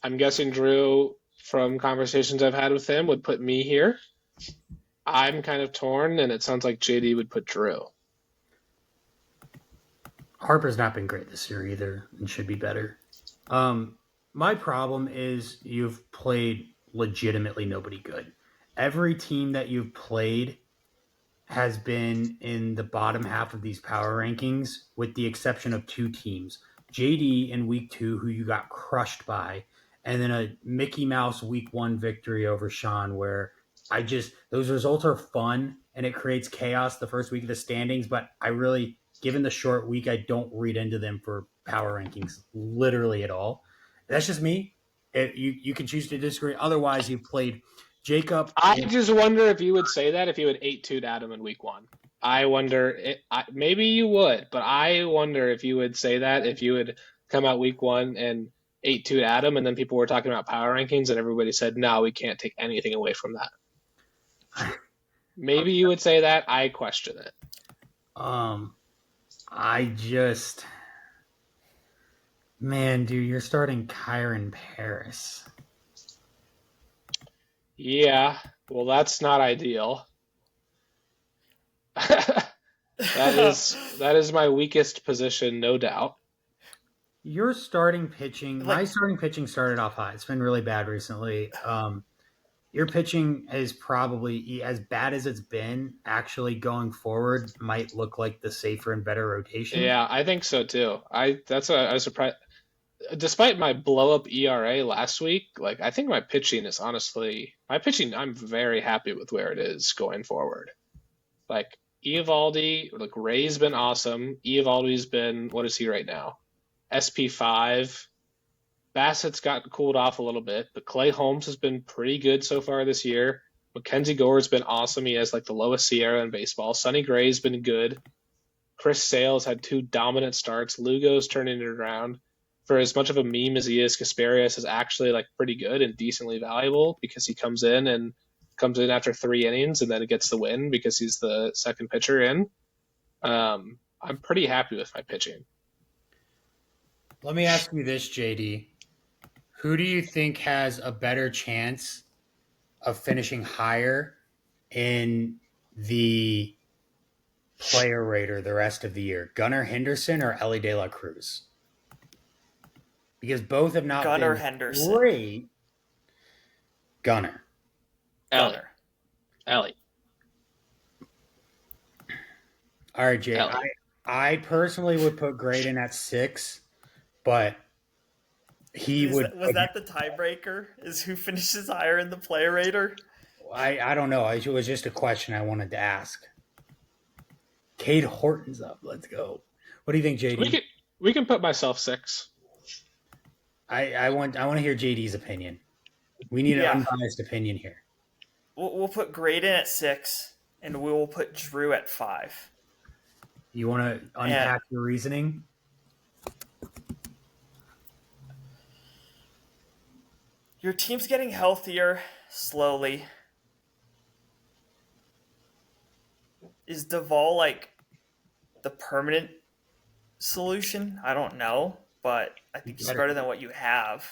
I'm guessing Drew, from conversations I've had with him, would put me here. I'm kind of torn, and it sounds like JD would put Drew. Harper's not been great this year either and should be better. My problem is you've played legitimately nobody good. Every team that you've played has been in the bottom half of these power rankings with the exception of two teams. JD in week 2, who you got crushed by, and then a Mickey Mouse week 1 victory over Sean where those results are fun and it creates chaos the first week of the standings, but I really, given the short week, I don't read into them for power rankings literally at all. That's just me. You can choose to disagree. Otherwise, you've played Jacob. I just wonder if you would say that if you had 8-2'd Adam in week 1. I wonder, maybe you would, but I wonder if you would say that if you would come out week 1 and 8-2'd Adam, and then people were talking about power rankings, and everybody said, no, we can't take anything away from that. Maybe you would say that. I question it. Man, dude, you're starting Kyron Paris. Yeah, well, that's not ideal. That is my weakest position, no doubt. Your starting pitching, my starting pitching started off high. It's been really bad recently. Your pitching is probably as bad as it's been. Actually, going forward, might look like the safer and better rotation. Yeah, I think so too. That's what I was surprised. Despite my blow up ERA last week, like I think my pitching is honestly I'm very happy with where it is going forward. Like Eovaldi, like Ray's been awesome. Eovaldi's been, what is he right now? SP5. Bassett's got cooled off a little bit, but Clay Holmes has been pretty good so far this year. Mackenzie Gore's been awesome. He has like the lowest Sierra in baseball. Sonny Gray's been good. Chris Sale's had 2 dominant starts. Lugo's turning it around. For as much of a meme as he is, Kasparius is actually like pretty good and decently valuable because he comes in after 3 innings and then gets the win because he's the second pitcher in. I'm pretty happy with my pitching. Let me ask you this, JD. Who do you think has a better chance of finishing higher in the player rater the rest of the year? Gunnar Henderson or Ellie De La Cruz? Because both have not Gunnar been Henderson. Great. Gunnar. Ellie. All right, Jay. I personally would put Graydon at 6, but he would. Was that the tiebreaker? Is who finishes higher in the player rater? I don't know. It was just a question I wanted to ask. Cade Horton's up. Let's go. What do you think, JD? We can put myself 6. I want to hear JD's opinion. We need an unbiased opinion here. We'll put Graydon at 6, and we will put Drew at 5. You want to unpack your reasoning? Your team's getting healthier slowly. Is Duvall like the permanent solution? I don't know, but I think he's better than what you have.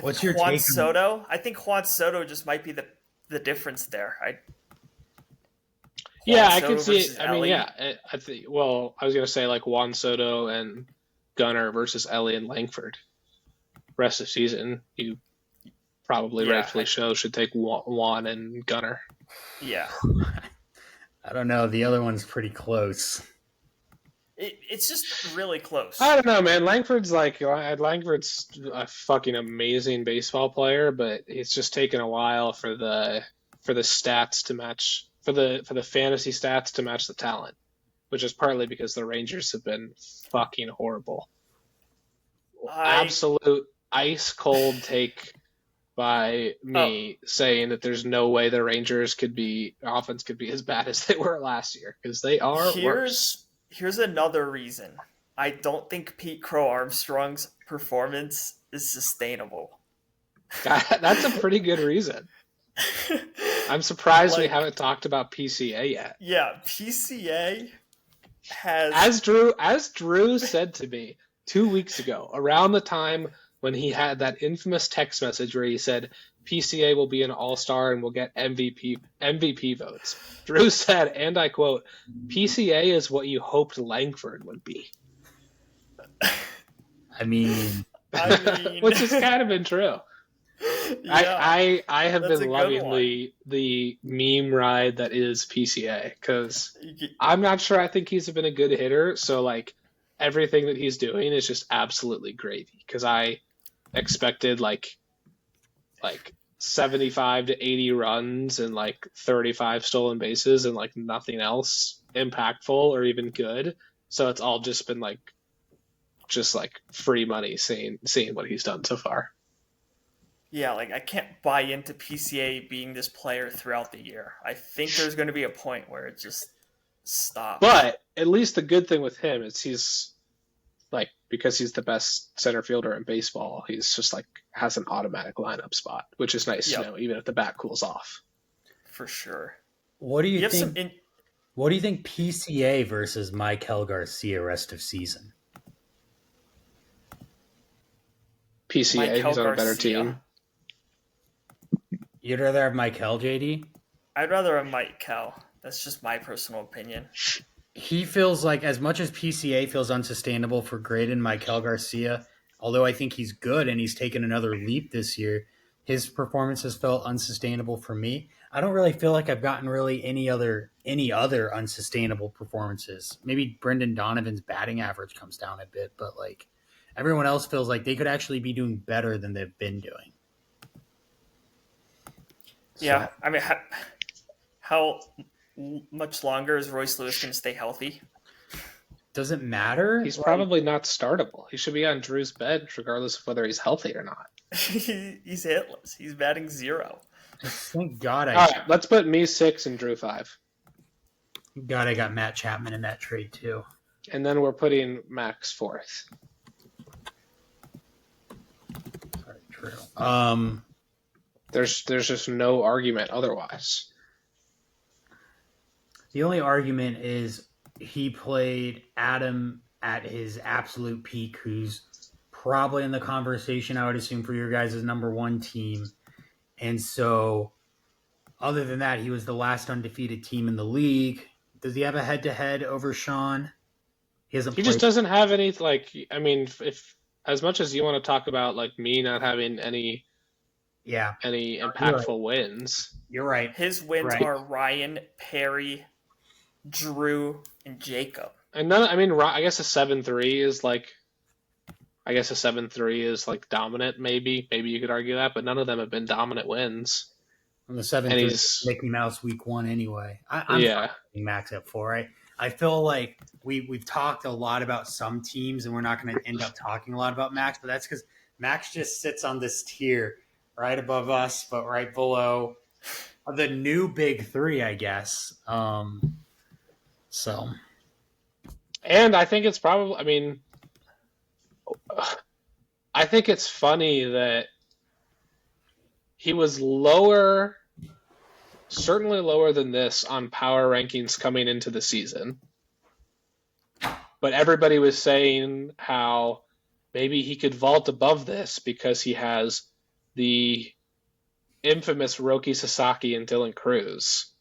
What's your Juan take Soto? I think Juan Soto just might be the difference there. I can see it. I mean, I think. Well, I was gonna say like Juan Soto and Gunnar versus Ellie and Langford. Rest of season, you probably rightfully should take Juan and Gunnar. Yeah. I don't know. The other one's pretty close. It's just really close. I don't know, man. Langford's a fucking amazing baseball player, but it's just taken a while for the stats to match, for the fantasy stats to match the talent, which is partly because the Rangers have been fucking horrible. Absolute ice cold take by me saying that there's no way the Rangers offense could be as bad as they were last year, because they are worse. Here's another reason. I don't think Pete Crow Armstrong's performance is sustainable. That's a pretty good reason. I'm surprised we haven't talked about PCA yet. Yeah, PCA has... As Drew said to me 2 weeks ago, around the time when he had that infamous text message where he said PCA will be an all-star and will get MVP votes. Drew said, and I quote, "PCA is what you hoped Langford would be." I mean, which has kind of been true. Yeah, I have been loving the meme ride that is PCA, because I'm not sure I think he's been a good hitter, so like everything that he's doing is just absolutely gravy, because I expected like 75 to 80 runs and like 35 stolen bases and like nothing else impactful or even good. So it's all just been like free money seeing what he's done so far. Yeah, like I can't buy into PCA being this player throughout the year. I think there's going to be a point where it just stops. But at least the good thing with him is he's like, because he's the best center fielder in baseball, he's just like has an automatic lineup spot, which is nice to know, even if the bat cools off. For sure. What do you think? What do you think PCA versus Maikel Garcia rest of season? PCA, he's on a better team. You'd rather have Maikel, JD? I'd rather have Maikel. That's just my personal opinion. He feels like, as much as PCA feels unsustainable for Graydon, Maikel Garcia, although I think he's good and he's taken another leap this year, his performance has felt unsustainable for me. I don't really feel like I've gotten really any other unsustainable performances. Maybe Brendan Donovan's batting average comes down a bit, but like everyone else feels like they could actually be doing better than they've been doing. Yeah, I mean, how much longer is Royce Lewis going to stay healthy? Doesn't matter. He's probably not startable. He should be on Drew's bench regardless of whether he's healthy or not. He's hitless. He's batting 0. Thank God. All right, let's put me 6 and Drew 5. God, I got Matt Chapman in that trade too. And then we're putting Max 4th. Sorry, true. There's just no argument otherwise. The only argument is he played Adam at his absolute peak, who's probably in the conversation, I would assume, for your guys' number 1 team. And so, other than that, he was the last undefeated team in the league. Does he have a head-to-head over Sean? He just doesn't have any, like, I mean, if as much as you want to talk about, like, me not having any impactful wins. You're right. His wins are Ryan, Perry, Drew, and Jacob. And none. I mean, I guess a 7-3 is like. I guess a 7-3 is like dominant. Maybe you could argue that, but none of them have been dominant wins. On the And 7-3 he's Mickey Mouse week 1 anyway. I'm yeah. fine Max at 4. I feel like we've talked a lot about some teams, and we're not going to end up talking a lot about Max, but that's because Max just sits on this tier right above us, but right below the new big three, I guess. So, And I think it's probably. I mean, I think it's funny that he was lower, certainly lower than this on power rankings coming into the season. But everybody was saying how maybe he could vault above this because he has the infamous Roki Sasaki and Dylan Cruz.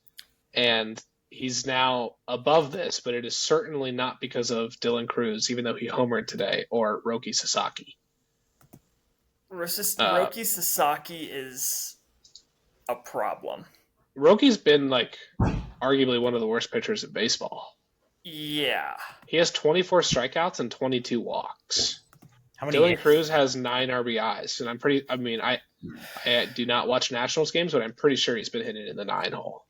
And he's now above this, but it is certainly not because of Dylan Cruz, even though he homered today, or Roki Sasaki. Roki Sasaki is a problem. Roki's been like arguably one of the worst pitchers in baseball. Yeah. He has 24 strikeouts and 22 walks. how many Dylan Cruz has 9 RBIs, and I do not watch Nationals games, but I'm pretty sure he's been hitting in the 9 hole.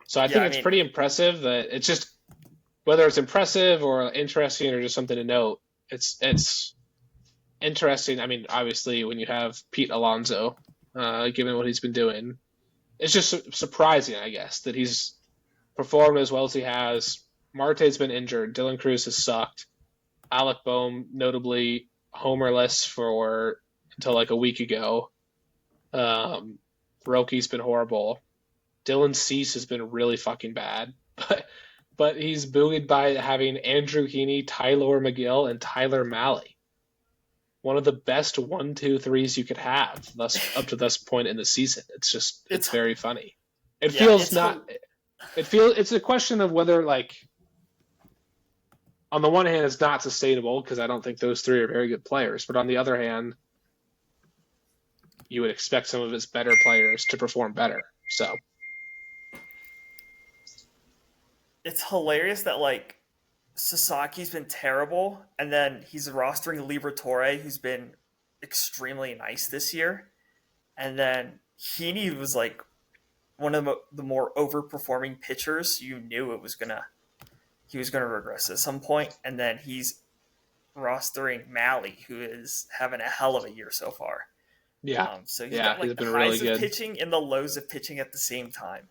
So I think it's pretty impressive that it's just, whether it's impressive or interesting or just something to note, it's interesting. I mean, obviously, when you have Pete Alonso, given what he's been doing, it's just surprising, I guess, that he's performed as well as he has. Marte's been injured. Dylan Cruz has sucked. Alec Boehm, notably homerless until like a week ago. Roki's been horrible. Dylan Cease has been really fucking bad. But he's buoyed by having Andrew Heaney, Tyler McGill, and Tyler Mahle. One of the best 1-2-3s you could have up to this point in the season. It's very funny. It's a question of whether, like, on the one hand, it's not sustainable because I don't think those three are very good players. But on the other hand, you would expect some of his better players to perform better. So it's hilarious that, like, Sasaki's been terrible, and then he's rostering Liberatore, who's been extremely nice this year. And then Heaney was like one of the more overperforming pitchers. You knew he was gonna regress at some point, and then he's rostering Mahle, who is having a hell of a year so far. Yeah. So he's got like the highs really of pitching and the lows of pitching at the same time.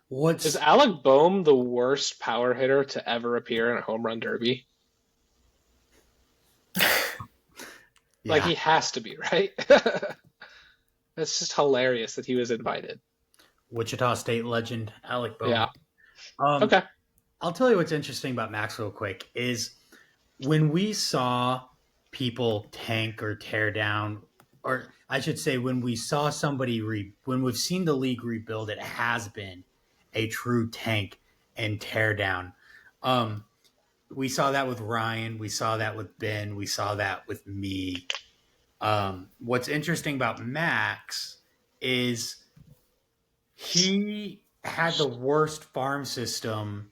Is Alec Boehm the worst power hitter to ever appear in a home run derby? Like, he has to be, right? That's just hilarious that he was invited. Wichita State legend Alec Boehm. Yeah. Okay. I'll tell you what's interesting about Max real quick is when we saw people tank or tear down, or I should say when we saw when we've seen the league rebuild, it has been a true tank and tear down. We saw that with Ryan. We saw that with Ben. We saw that with me. What's interesting about Max is he had the worst farm system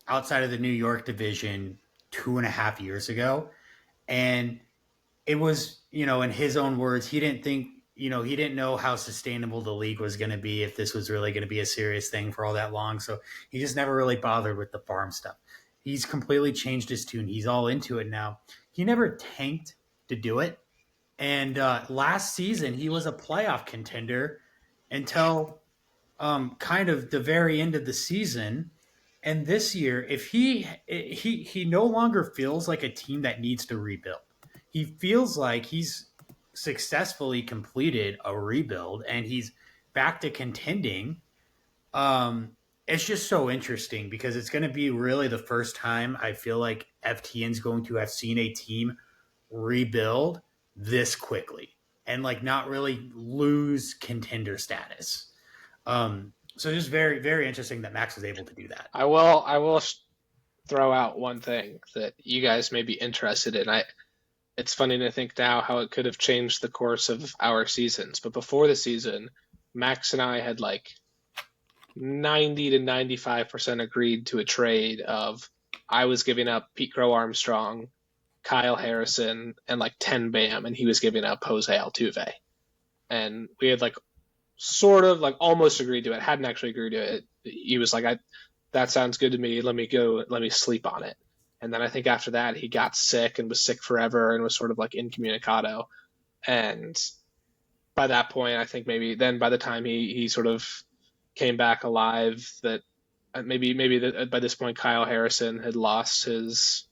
outside of the New York division 2.5 years ago. And it was, in his own words, he didn't know how sustainable the league was going to be, if this was really going to be a serious thing for all that long. So he just never really bothered with the farm stuff. He's completely changed his tune. He's all into it now. He never tanked to do it. And last season, he was a playoff contender until kind of the very end of the season. And this year, if he no longer feels like a team that needs to rebuild. He feels like he's successfully completed a rebuild and he's back to contending. It's just so interesting because it's going to be really the first time I feel like FTN's going to have seen a team rebuild this quickly and like not really lose contender status. So just very, very interesting that Max was able to do that. I will throw out one thing that you guys may be interested in. It's funny to think now how it could have changed the course of our seasons. But before the season, Max and I had like 90 to 95% agreed to a trade of I was giving up Pete Crow Armstrong, Kyle Harrison, and like 10 Bam, and he was giving up Jose Altuve. And we had like sort of like almost agreed to it, hadn't actually agreed to it. He was like, that sounds good to me. Let me sleep on it. And then I think after that, he got sick and was sick forever and was sort of like incommunicado. And by that point, I think maybe then by the time he sort of came back alive, that by this point Kyle Harrison had lost his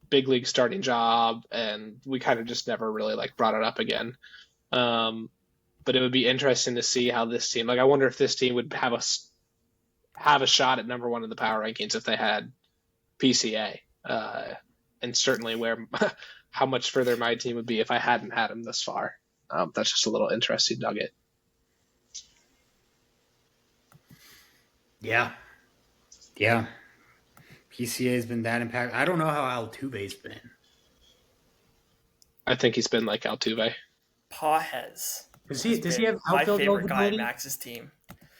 big league starting job, and we kind of just never really like brought it up again. But it would be interesting to see how this team, like I wonder if this team would have a shot at number one in the power rankings if they had PCA, and certainly where how much further my team would be if I hadn't had him this far. That's just a little interesting nugget. Yeah. PCA has been that impactful. I don't know how Altuve's been. I think he's been like Altuve. Pages. Does he have outfield my favorite guy in eligibility? Max's team.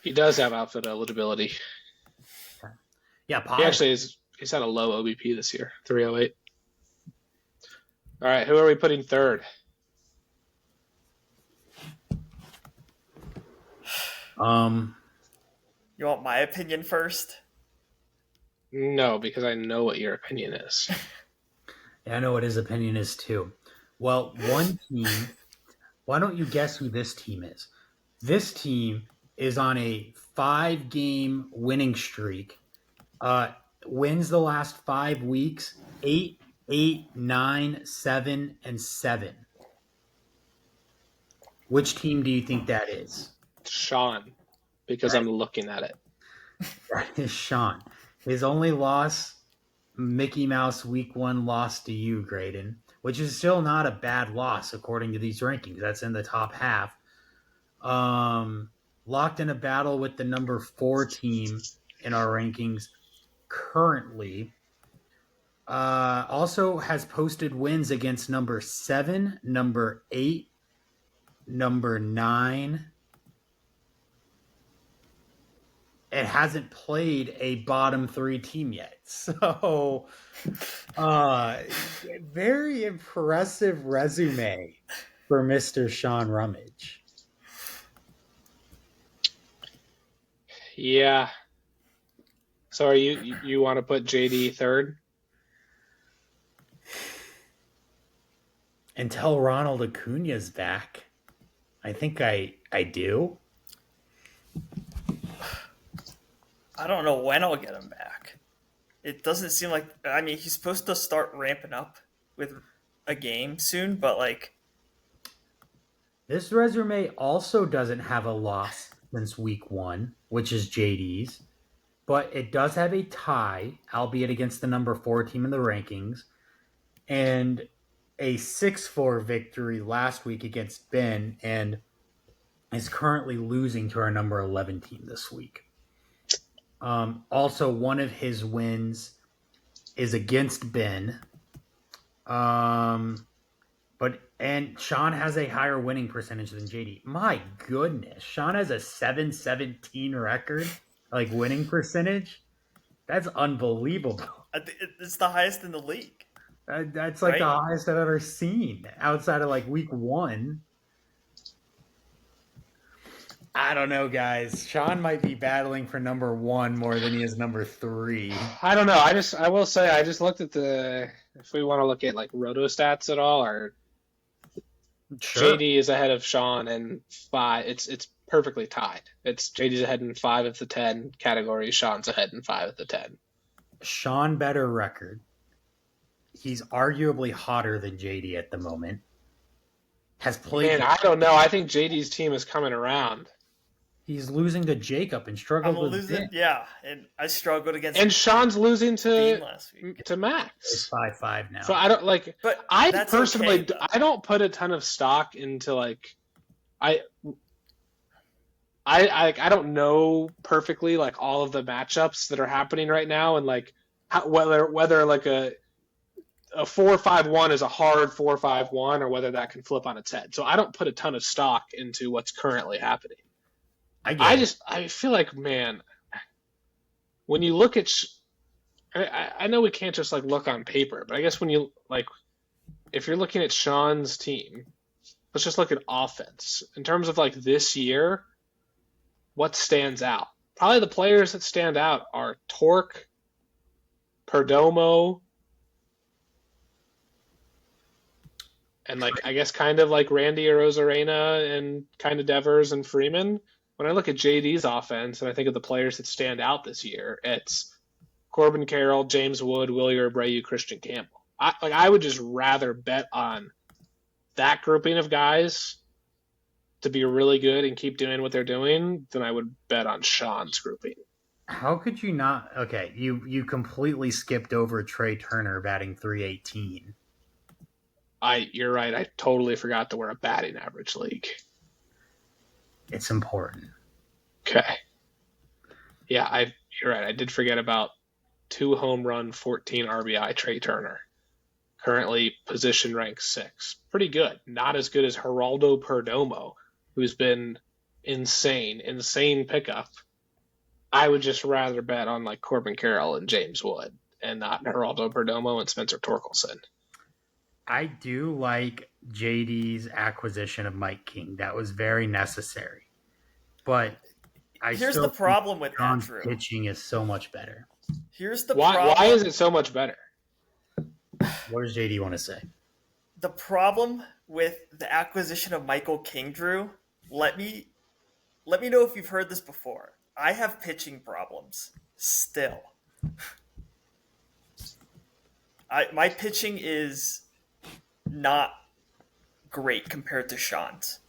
He does have outfield eligibility. Yeah, He actually he's had a low OBP this year, 308. All right, who are we putting third? You want my opinion first? No, because I know what your opinion is. Yeah, I know what his opinion is too. Well, one team. Why don't you guess who this team is? This team is on a 5-game winning streak. Wins the last 5 weeks, 8, 8, 9, 7, and 7. Which team do you think that is? Sean, because right. I'm looking at it. That is Sean. His only loss, Mickey Mouse Week 1 loss to you, Graydon, which is still not a bad loss according to these rankings. That's in the top half. Locked in a battle with the number 4 team in our rankings currently. Also has posted wins against number 7, number 8, number 9. It hasn't played a bottom 3 team yet. So, very impressive resume for Mr. Sean Rummage. Yeah. So are you want to put JD third? Until Ronald Acuna's back, I think I do. I don't know when I'll get him back. It doesn't seem like... I mean, he's supposed to start ramping up with a game soon, but like... This resume also doesn't have a loss since week 1, which is JD's. But it does have a tie, albeit against the number 4 team in the rankings, and a 6-4 victory last week against Ben, and is currently losing to our number 11 team this week. Also, one of his wins is against Ben. And Sean has a higher winning percentage than JD. My goodness. Sean has a 7-17 record, like winning percentage. That's unbelievable. It's the highest in the league. That's like right? The highest I've ever seen outside of like week 1. I don't know, guys. Sean might be battling for number 1 more than he is number 3. I don't know. I will say I just looked at if we want to look at like roto stats at all, or sure. JD is ahead of Sean in 5. It's perfectly tied. It's JD's ahead in 5 of the 10 categories. Sean's ahead in 5 of the 10. Sean better record. He's arguably hotter than JD at the moment. Has played. Man, I don't know. I think JD's team is coming around. He's losing to Jacob and struggled with Ben. Yeah, and I struggled against. And Sean's losing to Max. It's 5-5 now. So I don't like. But I personally, okay, I don't put a ton of stock into like, I don't know perfectly like all of the matchups that are happening right now, and like whether like a 4-5-1 is a hard 4-5-1 or whether that can flip on its head. So I don't put a ton of stock into what's currently happening. I feel like, man, when you look at, I know we can't just like look on paper, but I guess when you like, if you're looking at Sean's team, let's just look at offense in terms of like this year. What stands out? Probably the players that stand out are Torque, Perdomo, and like I guess kind of like Randy Arozarena and kind of Devers and Freeman. When I look at JD's offense and I think of the players that stand out this year, it's Corbin Carroll, James Wood, Wilyer Abreu, Christian Campbell. I would just rather bet on that grouping of guys to be really good and keep doing what they're doing than I would bet on Sean's grouping. How could you not? Okay, you completely skipped over Trey Turner batting .318. You're right. I totally forgot that we're a batting average league. It's important. Okay. Yeah, you're right. I did forget about 2 home run, 14 RBI Trey Turner. Currently position ranked 6. Pretty good. Not as good as Geraldo Perdomo, who's been insane pickup. I would just rather bet on like Corbin Carroll and James Wood and not Geraldo Perdomo and Spencer Torkelson. I do like JD's acquisition of Mike King. That was very necessary. But here's the problem with John's Andrew. Pitching is so much better. Here's the problem. Why is it so much better? What does JD want to say? The problem with the acquisition of Michael King, Drew, let me know if you've heard this before. I have pitching problems still. My pitching is not great compared to Sean's.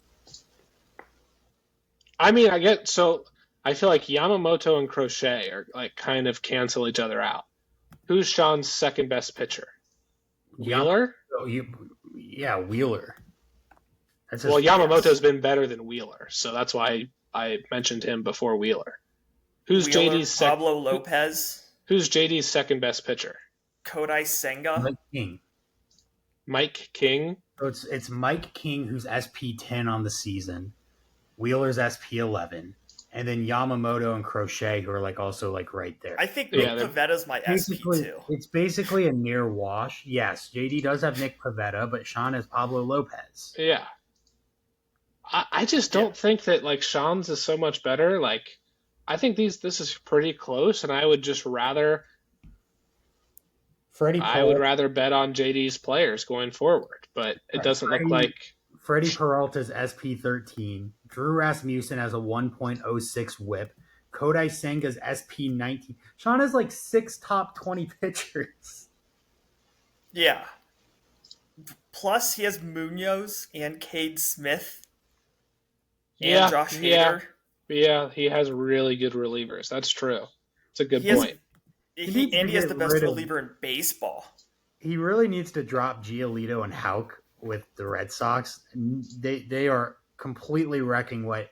I mean, I feel like Yamamoto and Crochet are like kind of cancel each other out. Who's Sean's second best pitcher? Wheeler? Yeah, Wheeler. Well, Yamamoto's been better than Wheeler, so that's why I mentioned him before Wheeler. Who's JD's Pablo Lopez? Who's JD's second best pitcher? Kodai Senga. Mike King. So it's Mike King, who's SP10 on the season. Wheeler's SP11, and then Yamamoto and Crochet, who are like also like right there. I think Nick Pavetta's my SP2. It's basically a near wash. Yes, JD does have Nick Pavetta, but Sean has Pablo Lopez. Yeah. I just don't think that like Sean's is so much better. Like, I think this is pretty close, and I would just rather. I would rather bet on JD's players going forward, but it doesn't look like. Freddie Peralta's SP13. Drew Rasmussen has a 1.06 whip. Kodai Senga's SP19. Sean has like 6 top 20 pitchers. Yeah. Plus, he has Munoz and Cade Smith and Josh Hader. Yeah, he has really good relievers. That's true. It's a good point. He has the best reliever in baseball. He really needs to drop Giolito and Houck with the Red Sox. They are completely wrecking what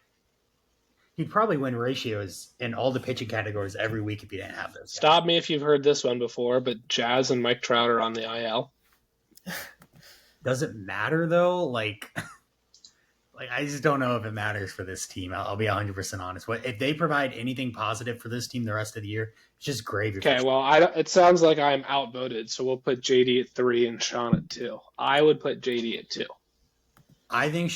he'd probably win ratios in all the pitching categories every week if he didn't have those. Stop me if you've heard this one before, but Jazz and Mike Trout are on the IL. Does it matter though? Like I just don't know if it matters for this team. I'll be 100% honest. If they provide anything positive for this team the rest of the year, it's just gravy. Okay, well, it sounds like I'm outvoted, so we'll put JD at 3 and Sean at 2. I would put JD at 2. I think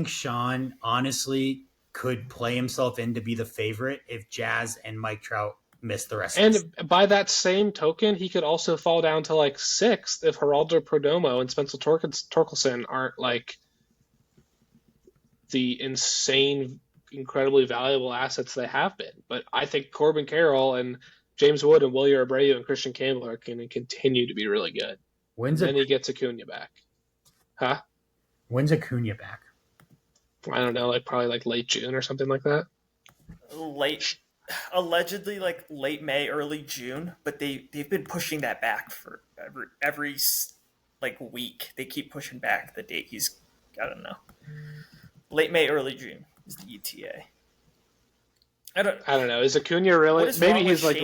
Sean honestly could play himself in to be the favorite if Jazz and Mike Trout miss the rest of the season. By that same token, he could also fall down to like 6th if Geraldo Perdomo and Spencer Torkelson aren't like the insane, incredibly valuable assets they have been. But I think Corbin Carroll and James Wood and Wilyer Abreu and Christian Campbell are going to continue to be really good. Then he gets Acuna back. Huh? When's Acuna back? I don't know, like probably like late June or something like that. Allegedly like late May, early June, but they've been pushing that back for every like week. They keep pushing back the date he's, I don't know. Late May, early June is the ETA. I don't know. Is Acuna really? Maybe he's like.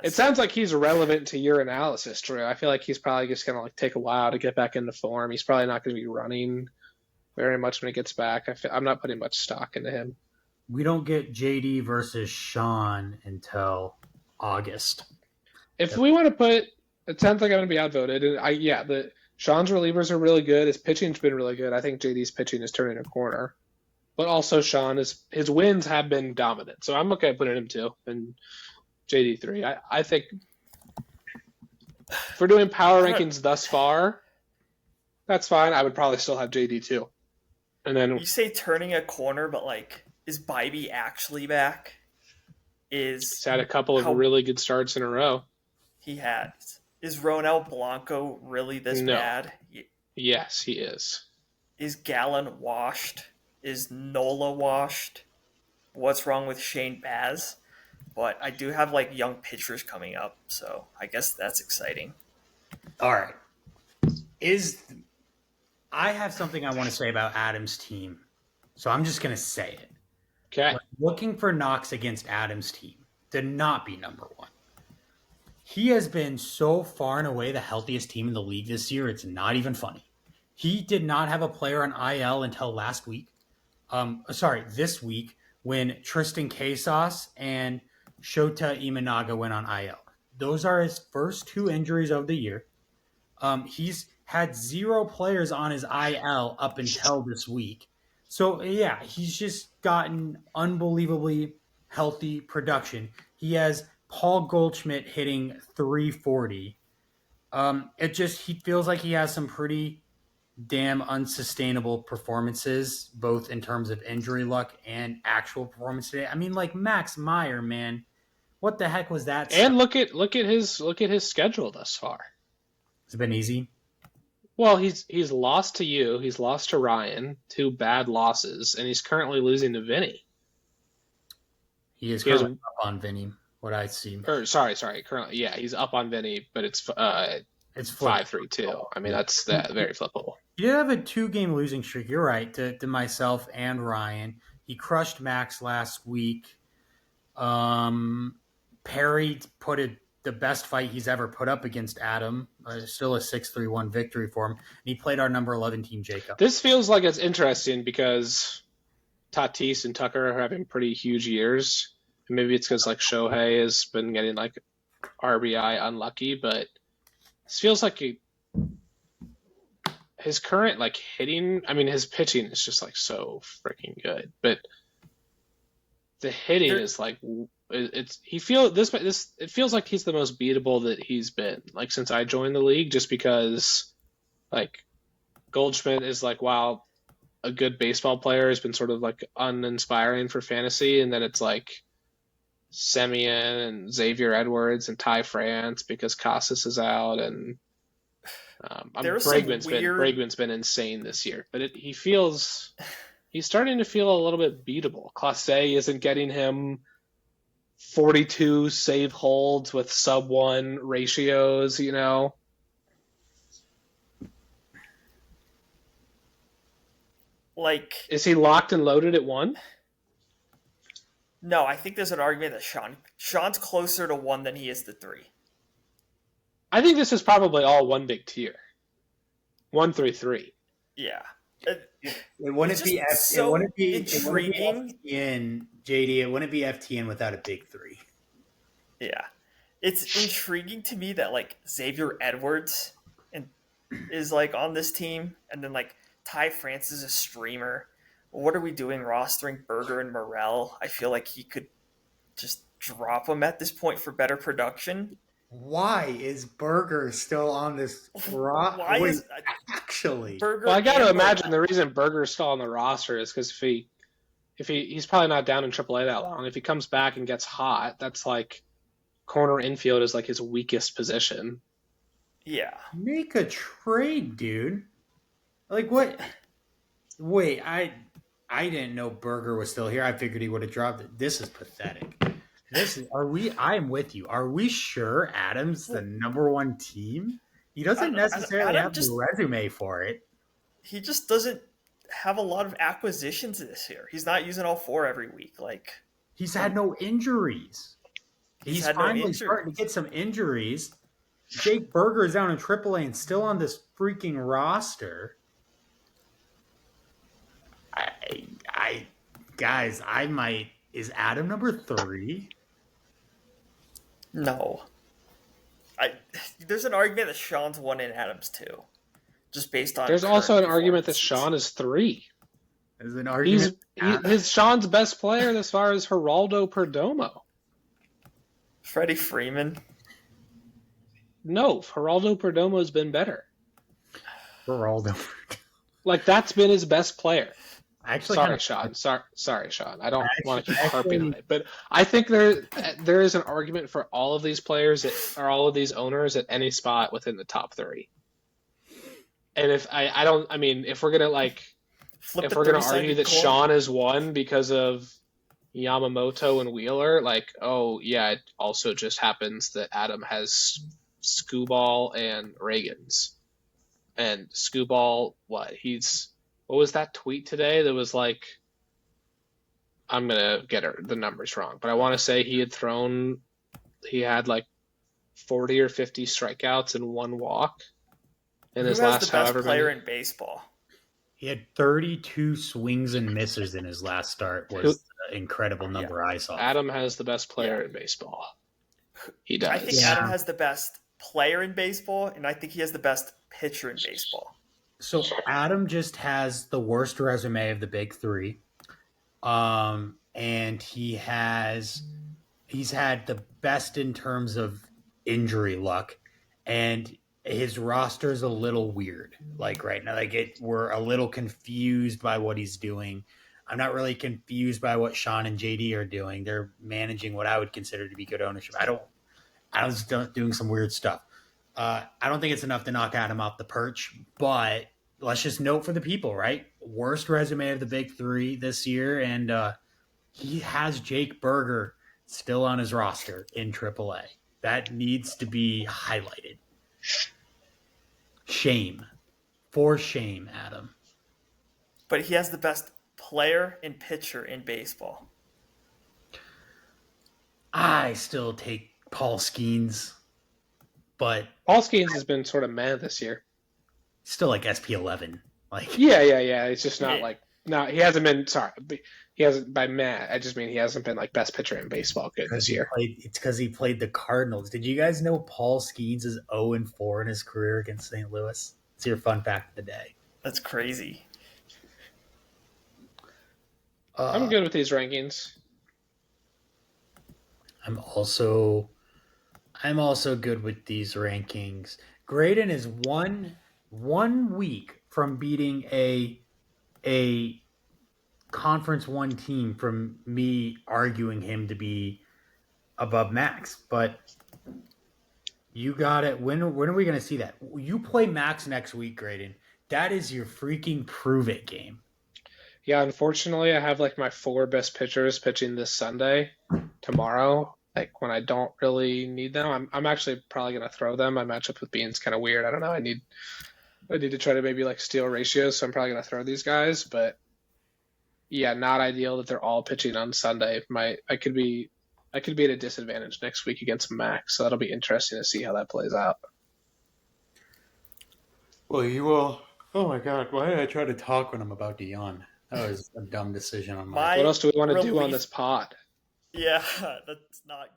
It sounds like he's relevant to your analysis, Drew. I feel like he's probably just gonna like take a while to get back into form. He's probably not going to be running very much when he gets back. I'm not putting much stock into him. we don't get JD versus Sean until August. If we want to put, it sounds like I'm going to be outvoted. And Sean's relievers are really good. His pitching's been really good. I think JD's pitching is turning a corner. But also his wins have been dominant. So I'm okay putting him 2 and JD 3. I think if we're doing power rankings thus far, that's fine. I would probably still have JD 2. And then you say turning a corner, but like, is Bybee actually back? He's had a couple of really good starts in a row. He has. Is Ronel Blanco really this bad? Yes, he is. Is Gallen washed? Is Nola washed? What's wrong with Shane Baz? But I do have like young pitchers coming up, so I guess that's exciting. All right. I have something I want to say about Adams' team, so I'm just going to say it. Okay. Like, looking for knocks against Adams' team to not be number 1. He has been so far and away the healthiest team in the league this year. It's not even funny. He did not have a player on IL until this week when Tristan Casas and Shota Imanaga went on IL. Those are his first 2 injuries of the year. He's had 0 players on his IL up until this week. So, yeah, he's just gotten unbelievably healthy production. He has Paul Goldschmidt hitting 340. He feels like he has some pretty damn unsustainable performances, both in terms of injury luck and actual performance today. I mean, like Max Meyer, man, what the heck was that? And look at his schedule thus far. It's been easy. Well, he's lost to you, he's lost to Ryan, 2 bad losses, and he's currently losing to Vinny. He is currently up on Vinny. What I see. Sorry. Currently, yeah, he's up on Vinny, but it's 5-3-2. I mean, that's very flippable. He did have a 2-game losing streak. You're right, to myself and Ryan. He crushed Max last week. Perry put the best fight he's ever put up against Adam. Still a 6-3-1 victory for him. And he played our number 11 team, Jacob. This feels like it's interesting because Tatis and Tucker are having pretty huge years. Maybe it's because like Shohei has been getting like RBI unlucky, but this feels like his current like hitting. I mean, his pitching is just like so freaking good, but the hitting is like it feels like he's the most beatable that he's been like since I joined the league. Just because like Goldschmidt is like wow, a good baseball player has been sort of like uninspiring for fantasy, and then it's like Semien and Xavier Edwards and Ty France because Casas is out, and Bregman's been insane this year. But he's starting to feel a little bit beatable. Clase isn't getting him 42 save holds with sub-1 ratios, you know. Like, is he locked and loaded at 1? No, I think there's an argument that Sean's closer to 1 than he is to 3. I think this is probably all one big tier. 1 through 3. Yeah. It wouldn't be intriguing. JD, it wouldn't be FTN without a big 3. Yeah. It's intriguing to me that like Xavier Edwards is like on this team, and then like Ty France is a streamer. What are we doing rostering Berger and Morel? I feel like he could just drop them at this point for better production. Why is Berger still on this roster? Actually, Berger? Well, I got to imagine the reason Berger's still on the roster is because if he's probably not down in AAA that long. If he comes back and gets hot, that's like corner infield is like his weakest position. Yeah, make a trade, dude. Like what? Wait, I didn't know Berger was still here. I figured he would have dropped it. This is pathetic. I'm with you. Are we sure Adams the number 1 team? He doesn't necessarily have the resume for it. He just doesn't have a lot of acquisitions this year. He's not using all 4 every week. Like he's had no injuries. He's finally starting to get some injuries. Jake Berger is down in AAA and still on this freaking roster. Guys, is Adam number 3? No. There's an argument that Sean's 1 and Adam's 2. Just based on There's also an argument that Sean is 3. There's an argument. He's Sean's best player as far as Geraldo Perdomo. Freddie Freeman. No, Geraldo Perdomo has been better. Geraldo. Like, that's been his best player. Sorry, Sean. Sorry, Sean. I don't want to keep harping on it, but I think there is an argument for all of these players or all of these owners at any spot within the top 3. And if we're gonna argue that Sean is 1 because of Yamamoto and Wheeler, it also just happens that Adam has Scooball and Reagans. And Scooball, what was that tweet today that was like, I'm going to get the numbers wrong, but I want to say he had like 40 or 50 strikeouts and 1 walk in his last however many. Who has the best player in baseball? He had 32 swings and misses in his last start. Was the incredible number I saw. Adam has the best player in baseball. He does. I think Adam has the best player in baseball, and I think he has the best pitcher in baseball. So Adam just has the worst resume of the big 3. And he's had the best in terms of injury luck, and his roster's a little weird. Like right now, we're a little confused by what he's doing. I'm not really confused by what Sean and JD are doing. They're managing what I would consider to be good ownership. Adam's doing some weird stuff. I don't think it's enough to knock Adam off the perch, but let's just note for the people, right? Worst resume of the big 3 this year, and he has Jake Berger still on his roster in AAA. That needs to be highlighted. Shame. For shame, Adam. But he has the best player and pitcher in baseball. I still take Paul Skeens, but Paul Skeens has been sort of meh this year. Still like SP11. Yeah. It's just not he hasn't been. Sorry, he hasn't by meh. I just mean he hasn't been like best pitcher in baseball good this year. It's because he played the Cardinals. Did you guys know Paul Skeens is 0-4 in his career against St. Louis? It's your fun fact of the day. That's crazy. I'm good with these rankings. I'm also good with these rankings. Graydon is one week from beating a Conference 1 team from me arguing him to be above Max. But you got it. When are we going to see that? You play Max next week, Graydon. That is your freaking prove it game. Yeah, unfortunately, I have like my 4 best pitchers pitching this Sunday, tomorrow. Like when I don't really need them, I'm actually probably gonna throw them. My matchup with Bean's kind of weird. I don't know. I need to try to maybe like steal ratios, so I'm probably gonna throw these guys. But yeah, not ideal that they're all pitching on Sunday. I could be at a disadvantage next week against Max, so that'll be interesting to see how that plays out. Well, you will. Oh my God! Why did I try to talk when I'm about to yawn? That was a dumb decision on my. What else do we want to do on this pod? Yeah, that's not